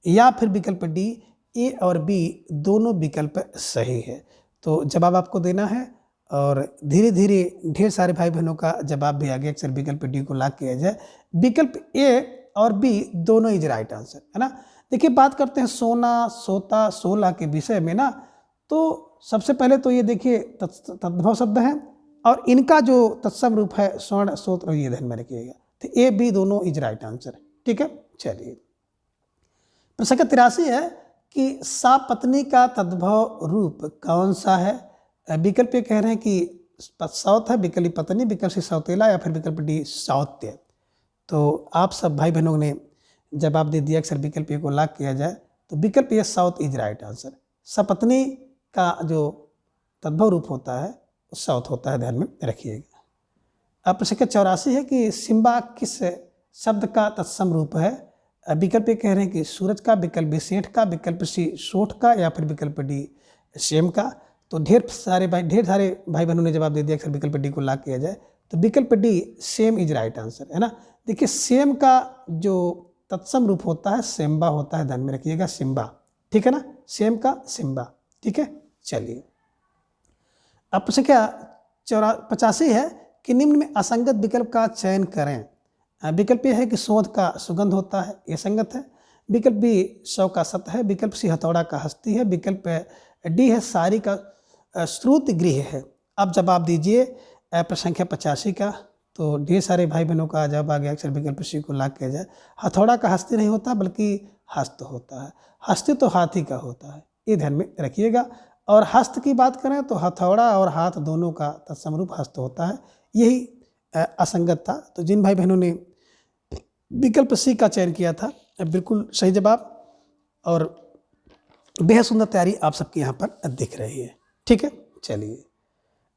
या फिर विकल्प डी, ए और बी दोनों विकल्प सही है। तो जवाब आपको देना है और धीरे धीरे ढेर सारे भाई बहनों का जवाब भी आ गया, अक्सर विकल्प डी को लाख किया जाए। विकल्प ए और बी दोनों इज राइट आंसर, है ना। देखिए बात करते हैं सोना, सोता, सोला के विषय में ना, तो सबसे पहले तो ये देखिए तद्भव शब्द हैं और इनका जो तत्सम रूप है स्वर्ण, स्रोत, ये ध्यान में रखिएगा। तो ए बी दोनों इज राइट आंसर। ठीक है, चलिए प्रश्न संख्या 83 है कि सापत्नी का तद्भव रूप कौन सा है। विकल्प ये कह रहे हैं कि सौत है, विकल्प बी पत्नी, विकल्प सी सौतेला या फिर विकल्प डी सौत्य। तो आप सब भाई बहनों ने जवाब दे दिया अक्सर विकल्प ए को लॉक किया जाए तो विकल्प ये साउथ इज राइट आंसर। सपत्नी का जो तद्भव रूप होता है वो साउथ होता है, ध्यान में रखिएगा। अब प्रश्न संख्या 84 है कि सिम्बा किस शब्द का तत्सम रूप है। विकल्प ये कह रहे हैं कि सूरज का, विकल्प बी सेठ का, विकल्प सी सोठ का या फिर विकल्प डी सेम का। तो ढेर सारे भाई बहनों ने जवाब दे दिया अक्सर विकल्प डी को लॉक किया जाए तो विकल्प D same is right answer, है ना। देखिए सेम का जो तत्सम रूप होता है सेम्बा होता है, ध्यान में रखिएगा, सिम्बा, ठीक है ना, सेम का सिम्बा, ठीक है। चलिए अब प्रश्न क्या 85 है कि निम्न में असंगत विकल्प का चयन करें। विकल्प यह है कि शोध का सुगंध होता है, यह संगत है। विकल्प बी सौ का सत है, विकल्प सी हथौड़ा का हस्ती है, विकल्प डी है सारी का श्रुत गृह है। अब जवाब दीजिए प्रश्न संख्या 85 का। तो ढेर सारे भाई बहनों का जवाब आ गया, अक्सर विकल्प सी को लॉक किया जाए। हथौड़ा का हस्ती नहीं होता बल्कि हस्त होता है, हस्ती तो हाथी का होता है, ये ध्यान में रखिएगा। और हस्त की बात करें तो हथौड़ा और हाथ दोनों का तत्समरूप हस्त होता है, यही असंगत था। तो जिन भाई बहनों ने विकल्प सी का चयन किया था बिल्कुल सही जवाब और बेहद सुंदर तैयारी आप सबके यहाँ पर दिख रही है, ठीक है। चलिए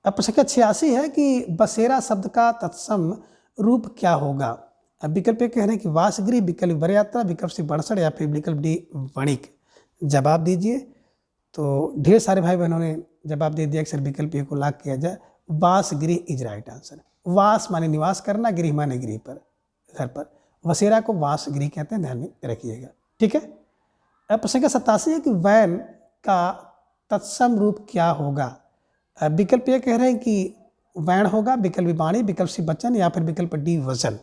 अब प्रश्न संख्या 86 है कि बसेरा शब्द का तत्सम रूप क्या होगा। अब विकल्प ये कह रहे हैं कि वासगृह, विकल्प वर यात्रा, विकल्प सी बड़सड़ या फिर विकल्प डी वणिक। जवाब दीजिए। तो ढेर सारे भाई बहनों ने जवाब दे दिया अक्सर विकल्प ए को लॉक किया जाए, वासगृह इज राइट आंसर। वास माने निवास करना, गृह माने गृह पर, घर पर। वसेरा को वासगृह कहते हैं, ध्यान में रखिएगा, ठीक है। अब प्रश्न संख्या 87 है कि वैन का तत्सम रूप क्या होगा। विकल्प ये कह रहे हैं कि वैन होगा, विकल्प वाणी, विकल्प सी वचन या फिर विकल्प डी वजन।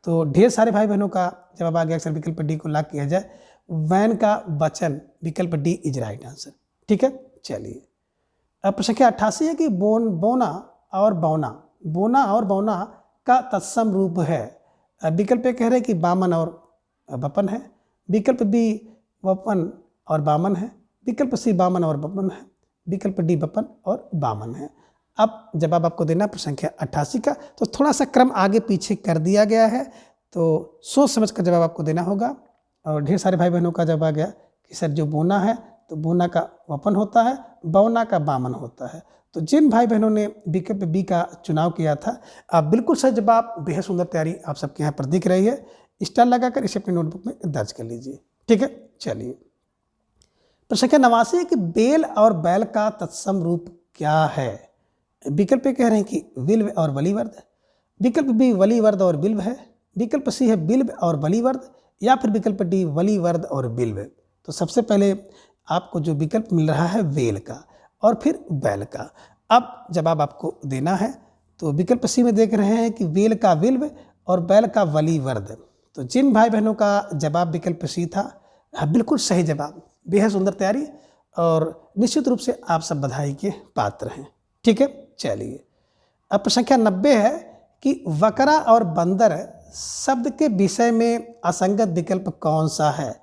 तो ढेर सारे भाई बहनों का जवाब आ गया अक्सर विकल्प डी को लॉक किया जाए, वैन का वचन, विकल्प डी इज राइट आंसर, ठीक है। चलिए अब प्रश्न संख्या 88 है कि बोना और बौना का तत्सम रूप है। विकल्प ये कह रहे हैं कि बामन और बपन है, विकल्प बी वपन और बामन है, विकल्प सी बामन और बपन है, विकल्प डी बपन और बामन है। अब जवाब आपको देना प्रश्न संख्या 88 का। तो थोड़ा सा क्रम आगे पीछे कर दिया गया है, तो सोच समझ कर जवाब आपको देना होगा। और ढेर सारे भाई बहनों का जवाब आ गया कि सर जो बोना है तो बोना का वपन होता है, बौना का बामन होता है। तो जिन भाई बहनों ने विकल्प बी का चुनाव किया था आप बिल्कुल सही जवाब, बेहद सुंदर तैयारी आप सबके यहाँ पर दिख रही है। स्टार लगाकर इसे अपनी नोटबुक में दर्ज कर लीजिए, ठीक है। चलिए प्रश्न संख्या 89 है कि बेल और बैल का तत्सम रूप क्या है। विकल्प कह रहे हैं कि विल्व और वलीवर्द, विकल्प बी वलीवर्द और बिल्व है, विकल्प सी है बिल्व और वलीवर्द या फिर विकल्प डी वलीवर्द और बिल्व। तो सबसे पहले आपको जो विकल्प मिल रहा है वेल का और फिर बैल का। अब जवाब आपको देना है। तो विकल्प सी में देख रहे हैं कि वेल का विल्व और बैल का वलीवर्द। तो जिन भाई बहनों का जवाब विकल्प सी था, बिल्कुल सही जवाब, बेहद सुंदर तैयारी और निश्चित रूप से आप सब बधाई के पात्र हैं, ठीक है। चलिए अब प्रश्न संख्या 90 है कि वकरा और बंदर शब्द के विषय में असंगत विकल्प कौन सा है।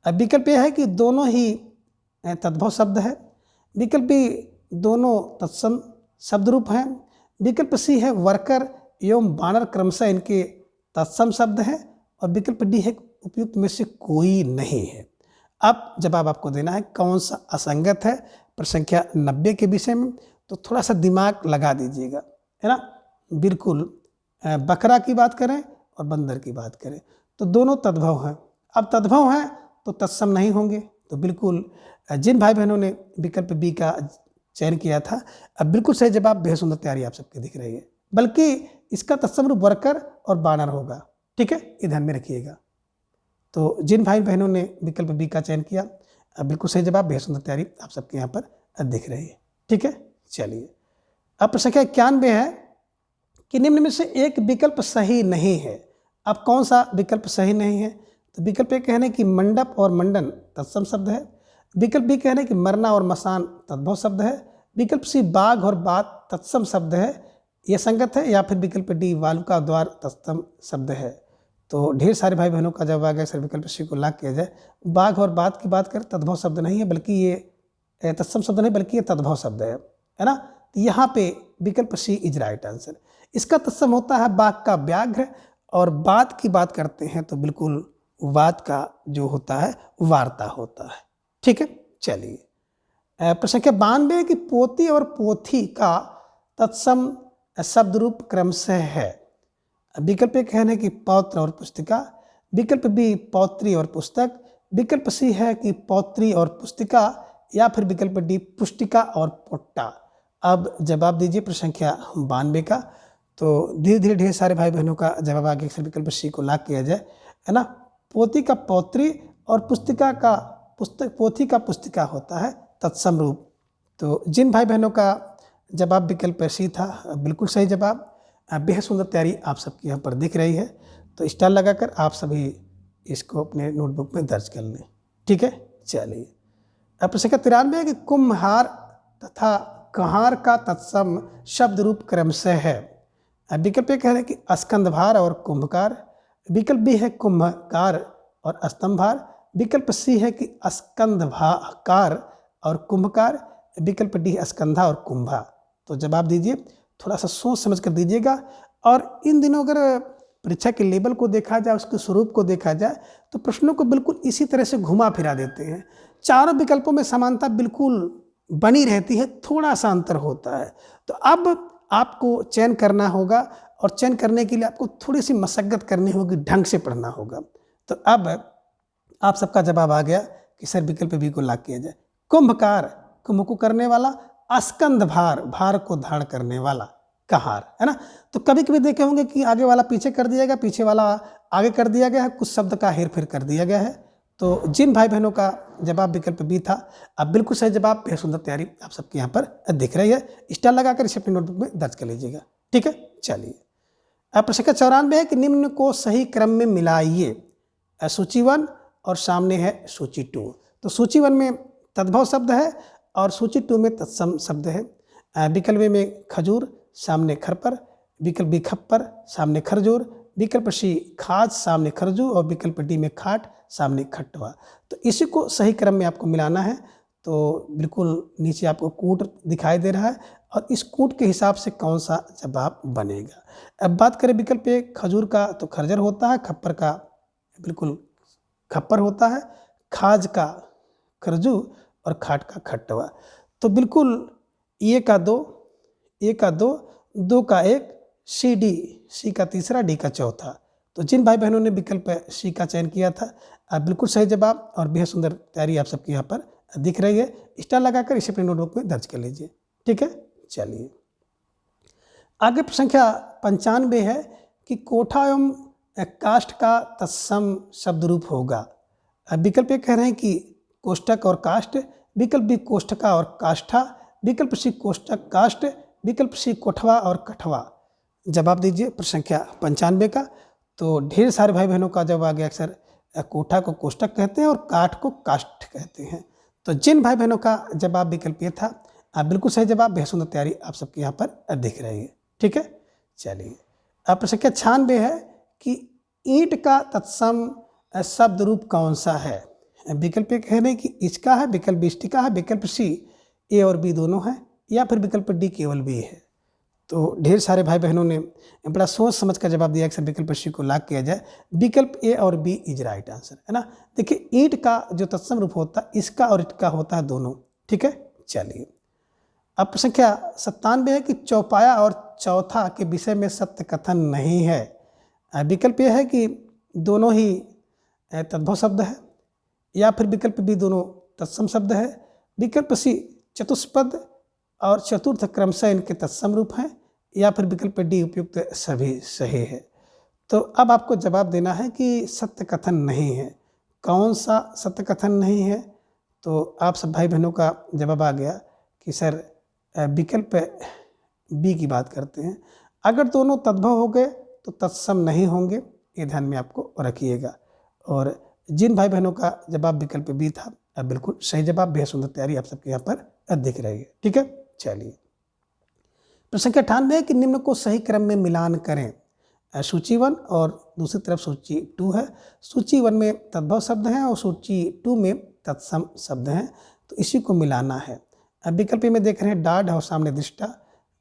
अब विकल्प यह है कि दोनों ही तद्भव शब्द है, विकल्प बी दोनों तत्सम शब्द रूप हैं, विकल्प सी है वर्कर एवं बानर क्रमशः इनके तत्सम शब्द हैं और विकल्प डी है उपयुक्त में से कोई नहीं है। अब जवाब आपको देना है कौन सा असंगत है प्रश्न संख्या 90 के विषय में। तो थोड़ा सा दिमाग लगा दीजिएगा, है ना। बिल्कुल बकरा की बात करें और बंदर की बात करें तो दोनों तद्भव हैं। अब तद्भव हैं तो तत्सम नहीं होंगे। तो बिल्कुल जिन भाई बहनों ने विकल्प बी का चयन किया था, अब बिल्कुल सही जवाब, बेहद सुंदर तैयारी आप सबके दिख रही है। बल्कि इसका तत्सम रूप वर्कर और बानर होगा, ठीक है, ये ध्यान में रखिएगा। तो जिन भाई बहनों ने विकल्प बी का चयन किया, अब बिल्कुल सही जवाब, बेहद सुंदर तैयारी आप सबके यहाँ पर दिख रही है, ठीक है। चलिए अब प्रश्न संख्या 91 है कि निम्न में से एक विकल्प सही नहीं है। अब कौन सा विकल्प सही नहीं है। तो विकल्प ए कहने कि मंडप और मंडन तत्सम शब्द है, विकल्प बी कहने कि मरना और मसान तद्भव शब्द है, विकल्प सी बाघ और बात तत्सम शब्द है, यह संगत है, या फिर विकल्प डी वालुका द्वार तत्सम शब्द है। तो ढेर सारे भाई बहनों का जवाब आ गया सर विकल्प सी को लाख किया जाए। बाघ और बात की बात करें, तद्भव शब्द नहीं है बल्कि ये तत्सम शब्द नहीं बल्कि ये तद्भव शब्द है ना। तो यहाँ पे विकल्प सी इज राइट आंसर। इसका तत्सम होता है बाघ का व्याघ्र, और बात की बात करते हैं तो बिल्कुल वाद का जो होता है वार्ता होता है। ठीक है, चलिए प्रश्न संख्या 92 की पोती और पोथी का तत्सम शब्द रूप क्रमशः है। विकल्प एक है कि पौत्र और पुस्तिका, विकल्प बी पौत्री और पुस्तक, विकल्प सी है कि पौत्री और पुस्तिका, या फिर विकल्प डी पुस्तिका और पोट्टा। अब जवाब दीजिए प्रश्न संख्या 92 का। तो धीरे धीरे ढेर सारे भाई बहनों का जवाब आगे सर विकल्प सी को लाख किया जाए, है ना। पोती का पौत्री और पुस्तिका का पुस्तक, पोथी का पुस्तिका होता है तत्सम रूप। तो जिन भाई बहनों का जवाब विकल्प सी था बिल्कुल सही जवाब। बेहद सुंदर तैयारी आप सबकी यहाँ पर दिख रही है, तो स्टार लगाकर आप सभी इसको अपने नोटबुक में दर्ज कर लें। ठीक है, चलिए अब प्रश्न संख्या 93 कि कुम्हार तथा कहार का तत्सम शब्द रूप क्रमशः है। विकल्प एक है कि स्कंदभार और कुंभकार, विकल्प बी है कुंभकार और स्तंभभार, विकल्प सी है कि स्कंदभाकार और कुंभकार, विकल्प डी है स्कंधा और कुंभा। तो जवाब दीजिए, थोड़ा सा सोच समझ कर दीजिएगा। और इन दिनों अगर परीक्षा के लेवल को देखा जाए, उसके स्वरूप को देखा जाए, तो प्रश्नों को बिल्कुल इसी तरह से घुमा फिरा देते हैं। चारों विकल्पों में समानता बिल्कुल बनी रहती है, थोड़ा सा अंतर होता है। तो अब आपको चयन करना होगा, और चयन करने के लिए आपको थोड़ी सी मशक्कत करनी होगी, ढंग से पढ़ना होगा। तो अब आप सबका जवाब आ गया कि सर विकल्प बी को लाख किया जाए। कुंभकार, कुंभ को करने वाला, स्कंदभार, भार को धारण करने वाला, कहार, है ना। तो कभी कभी देखे होंगे कि आगे वाला पीछे कर दिया गया, पीछे वाला आगे कर दिया गया है, कुछ शब्द का हेर फेर कर दिया गया है। तो जिन भाई बहनों का जवाब विकल्प बी था, अब बिल्कुल सही जवाब, बेहद सुंदर तैयारी आप सबके यहाँ पर दिख रही है। स्टार लगाकर इसे अपनी नोटबुक में दर्ज कर लीजिएगा। ठीक है, चलिए अब प्रश्न संख्या 94 है कि निम्न को सही क्रम में मिलाइए। सूची 1 और सामने है सूची 2। तो सूची 1 में तद्भव शब्द है और सूची 2 में तत्सम शब्द है। विकल्प में खजूर, सामने खरपर, विकल्प बी खप्पर, सामने खरजूर, विकल्प सी खाज, सामने खरजू, और विकल्प डी में खाट, सामने खट्टवा। तो इसी को सही क्रम में आपको मिलाना है। तो बिल्कुल नीचे आपको कूट दिखाई दे रहा है, और इस कूट के हिसाब से कौन सा जवाब बनेगा। अब बात करें विकल्प ए खजूर का, तो खरजर होता है, खप्पर का बिल्कुल खप्पर होता है, खाज का खरजू, और खाट का खट्टवा। तो बिल्कुल ए का 2, ए का 2, 2 का 1, सी डी, सी का तीसरा, डी का चौथा। तो जिन भाई बहनों ने विकल्प सी का चयन किया था, आप बिल्कुल सही जवाब, और बेहद सुंदर तैयारी आप सबके यहाँ पर दिख रही है। स्टार लगाकर इसे अपने नोटबुक में दर्ज कर लीजिए। ठीक है, चलिए आगे संख्या 95 है कि कोठा एवं काष्ठ का तत्सम शब्द रूप होगा। विकल्प ये कह रहे हैं कि कोष्ठक और काष्ठ, विकल्प बी कोष्ठका और काष्ठा, विकल्प सी कोष्ठक काष्ठ, विकल्प सी कोठवा और कठवा। जवाब दीजिए प्रश्न संख्या 95 का। तो ढेर सारे भाई बहनों का जवाब आ गया, अक्सर कोठा को कोष्ठक कहते हैं और काठ को काष्ठ कहते हैं। तो जिन भाई बहनों का जवाब विकल्प ये था, आप बिल्कुल सही जवाब, बेहद सुंदर तैयारी आप सबके यहाँ पर दिख रही है। ठीक है, चलिए अब प्रश्न संख्या 96 है कि ईंट का तत्सम शब्द रूप कौन सा है। विकल्प एक है नहीं कि इसका है, विकल्प बी इष्टिका है, विकल्प सी ए और बी दोनों है, या फिर विकल्प डी केवल बी है। तो ढेर सारे भाई बहनों ने बड़ा सोच समझ कर जवाब दिया कि विकल्प सी को लाख किया जाए। विकल्प ए और बी इज राइट आंसर, है ना। देखिए ईंट का जो तत्सम रूप होता है, इसका और इसका होता है दोनों। ठीक है, चलिए अब प्रश्न संख्या 97 है कि चौपाया और चौथा के विषय में सत्य कथन नहीं है। विकल्प यह है कि दोनों ही तद्भव शब्द है, या फिर विकल्प बी दोनों तत्सम शब्द है, विकल्प सी चतुष्पद और चतुर्थ क्रमशः इनके तत्सम रूप हैं, या फिर विकल्प डी उपयुक्त सभी सही है। तो अब आपको जवाब देना है कि सत्य कथन नहीं है। कौन सा सत्य कथन नहीं है? तो आप सब भाई बहनों का जवाब आ गया कि सर विकल्प बी की बात करते हैं। अगर दोनों तद्भव हो गए तो तत्सम नहीं होंगे, ये ध्यान में आपको रखिएगा। और जिन भाई बहनों का जवाब विकल्प बी था, अब बिल्कुल सही जवाब, बेहद सुंदर तैयारी आप सबके यहाँ पर दिख रही है। ठीक है, चलिए प्रश्न संख्या 98 है कि निम्न को सही क्रम में मिलान करें। सूची 1 और दूसरी तरफ सूची 2 है। सूची 1 में तद्भव शब्द हैं और सूची 2 में तत्सम शब्द हैं, तो इसी को मिलाना है। अब विकल्प ए में देख रहे हैं डाढ़ और सामने दृष्टा,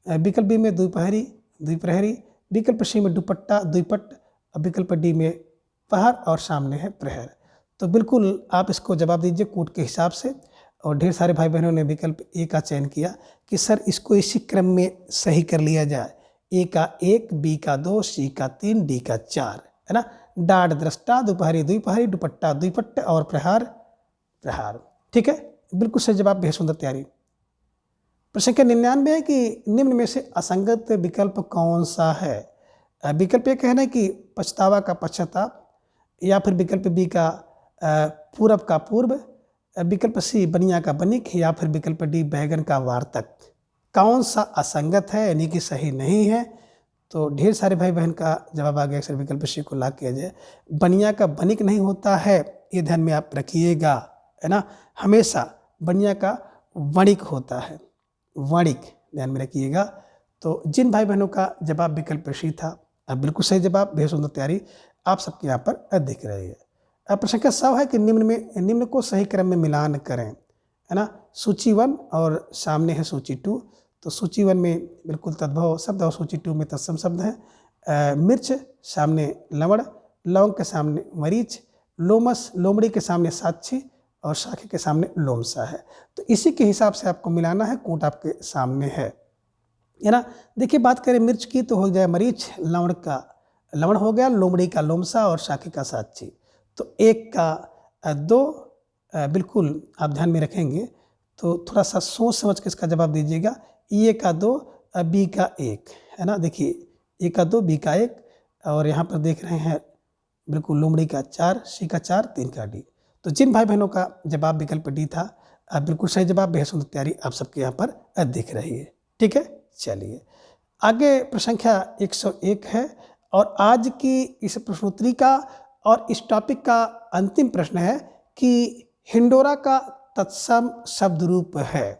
विकल्प बी में द्विपहरी द्विप्रहरी, विकल्प सी में दुपट्टा द्विपट, और विकल्प डी में पहर और सामने है प्रहर। तो बिल्कुल आप इसको जवाब दीजिए कोड के हिसाब से। और ढेर सारे भाई बहनों ने विकल्प ए का चयन किया कि सर इसको इसी क्रम में सही कर लिया जाए, ए का 1, बी का 2, सी का 3, डी का 4, है ना। डाढ़ दृष्टा, दोपहरी द्विपहरी, दुपट्टा द्विपट्ट और प्रहार प्रहार। ठीक है, बिल्कुल सही जवाब, बेहद सुंदर तैयारी। प्रश्न संख्या 99 है कि निम्न में से असंगत विकल्प कौन सा है। विकल्प ए कहना है कि पछतावा का पश्चाताप, या फिर विकल्प बी का पूरब का पूर्व, विकल्प सी बनिया का बनिक, या फिर विकल्प डी बैगन का वार्तक। कौन सा असंगत है यानी कि सही नहीं है। तो ढेर सारे भाई बहन का जवाब आ गया, अक्सर विकल्प सी को लाभ किया जाए। बनिया का बनिक नहीं होता है, ये ध्यान में आप रखिएगा, है ना। हमेशा बनिया का वणिक होता है, वणिक, ध्यान में रखिएगा। तो जिन भाई बहनों का जवाब विकल्प सी था, अब बिल्कुल सही जवाब, बेहद सुंदर तैयारी आप सबके यहाँ पर दिख रही है। अब प्रश्न संख्या 100 है कि निम्न को सही क्रम में मिलान करें, है ना। सूची 1 और सामने है सूची 2। तो सूची 1 में बिल्कुल तद्भव शब्द और सूची 2 में तत्सम शब्द हैं। मिर्च सामने लवण, लौंग के सामने मरीच, लोमस लोमड़ी के सामने साक्षी और शाखी के सामने लोमसा है। तो इसी के हिसाब से आपको मिलाना है, कूट आपके सामने है ना। देखिए बात करें मिर्च की तो हो जाए मरीच, लवण का लवण हो गया, लोमड़ी का लोमसा और शाखी का साक्षी। तो 1 का 2 बिल्कुल आप ध्यान में रखेंगे, तो थोड़ा सा सोच समझ के इसका जवाब दीजिएगा। ए का 2, बी का 1, है ना। देखिए ए का 2, बी का 1, और यहाँ पर देख रहे हैं बिल्कुल लोमड़ी का 4, सी का 4, 3 का डी। तो जिन भाई बहनों का जवाब विकल्प डी था, बिल्कुल सही जवाब, बेहद सुंदर तैयारी आप सबके यहाँ पर दिख रही है। ठीक है, चलिए आगे प्रश्न संख्या 101 है, और आज की इस प्रश्नोत्तरी का और इस टॉपिक का अंतिम प्रश्न है कि हिंडोरा का तत्सम शब्द रूप है।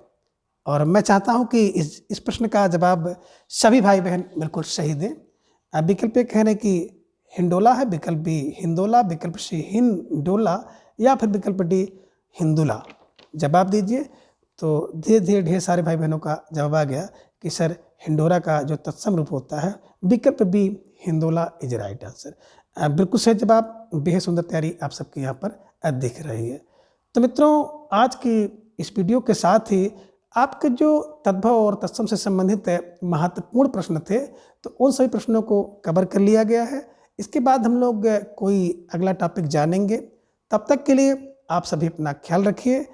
और मैं चाहता हूं कि इस प्रश्न का जवाब सभी भाई बहन बिल्कुल सही दें। विकल्प ए कह रहे कि हिंडोला है, विकल्प बी हिंदोला, विकल्प सी हिंडोला, या फिर विकल्प डी हिंदुला। जवाब दीजिए। तो धीरे धीरे ढेर सारे भाई बहनों का जवाब आ गया कि सर हिंडोरा का जो तत्सम रूप होता है विकल्प बी हिंदोला इज राइट आंसर। बिल्कुल सही जवाब, बेहद सुंदर तैयारी आप सबके यहाँ पर दिख रही है। तो मित्रों, आज की इस वीडियो के साथ ही आपके जो तद्भव और तत्सम से संबंधित महत्वपूर्ण प्रश्न थे, तो उन सभी प्रश्नों को कवर कर लिया गया है। इसके बाद हम लोग कोई अगला टॉपिक जानेंगे। तब तक के लिए आप सभी अपना ख्याल रखिए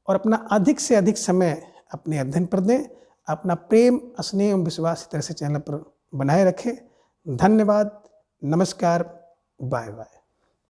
और अपना अधिक से अधिक समय अपने अध्ययन पर दें। अपना प्रेम, स्नेह एवं विश्वास इस तरह से चैनल पर बनाए रखें। धन्यवाद, नमस्कार, बाय बाय।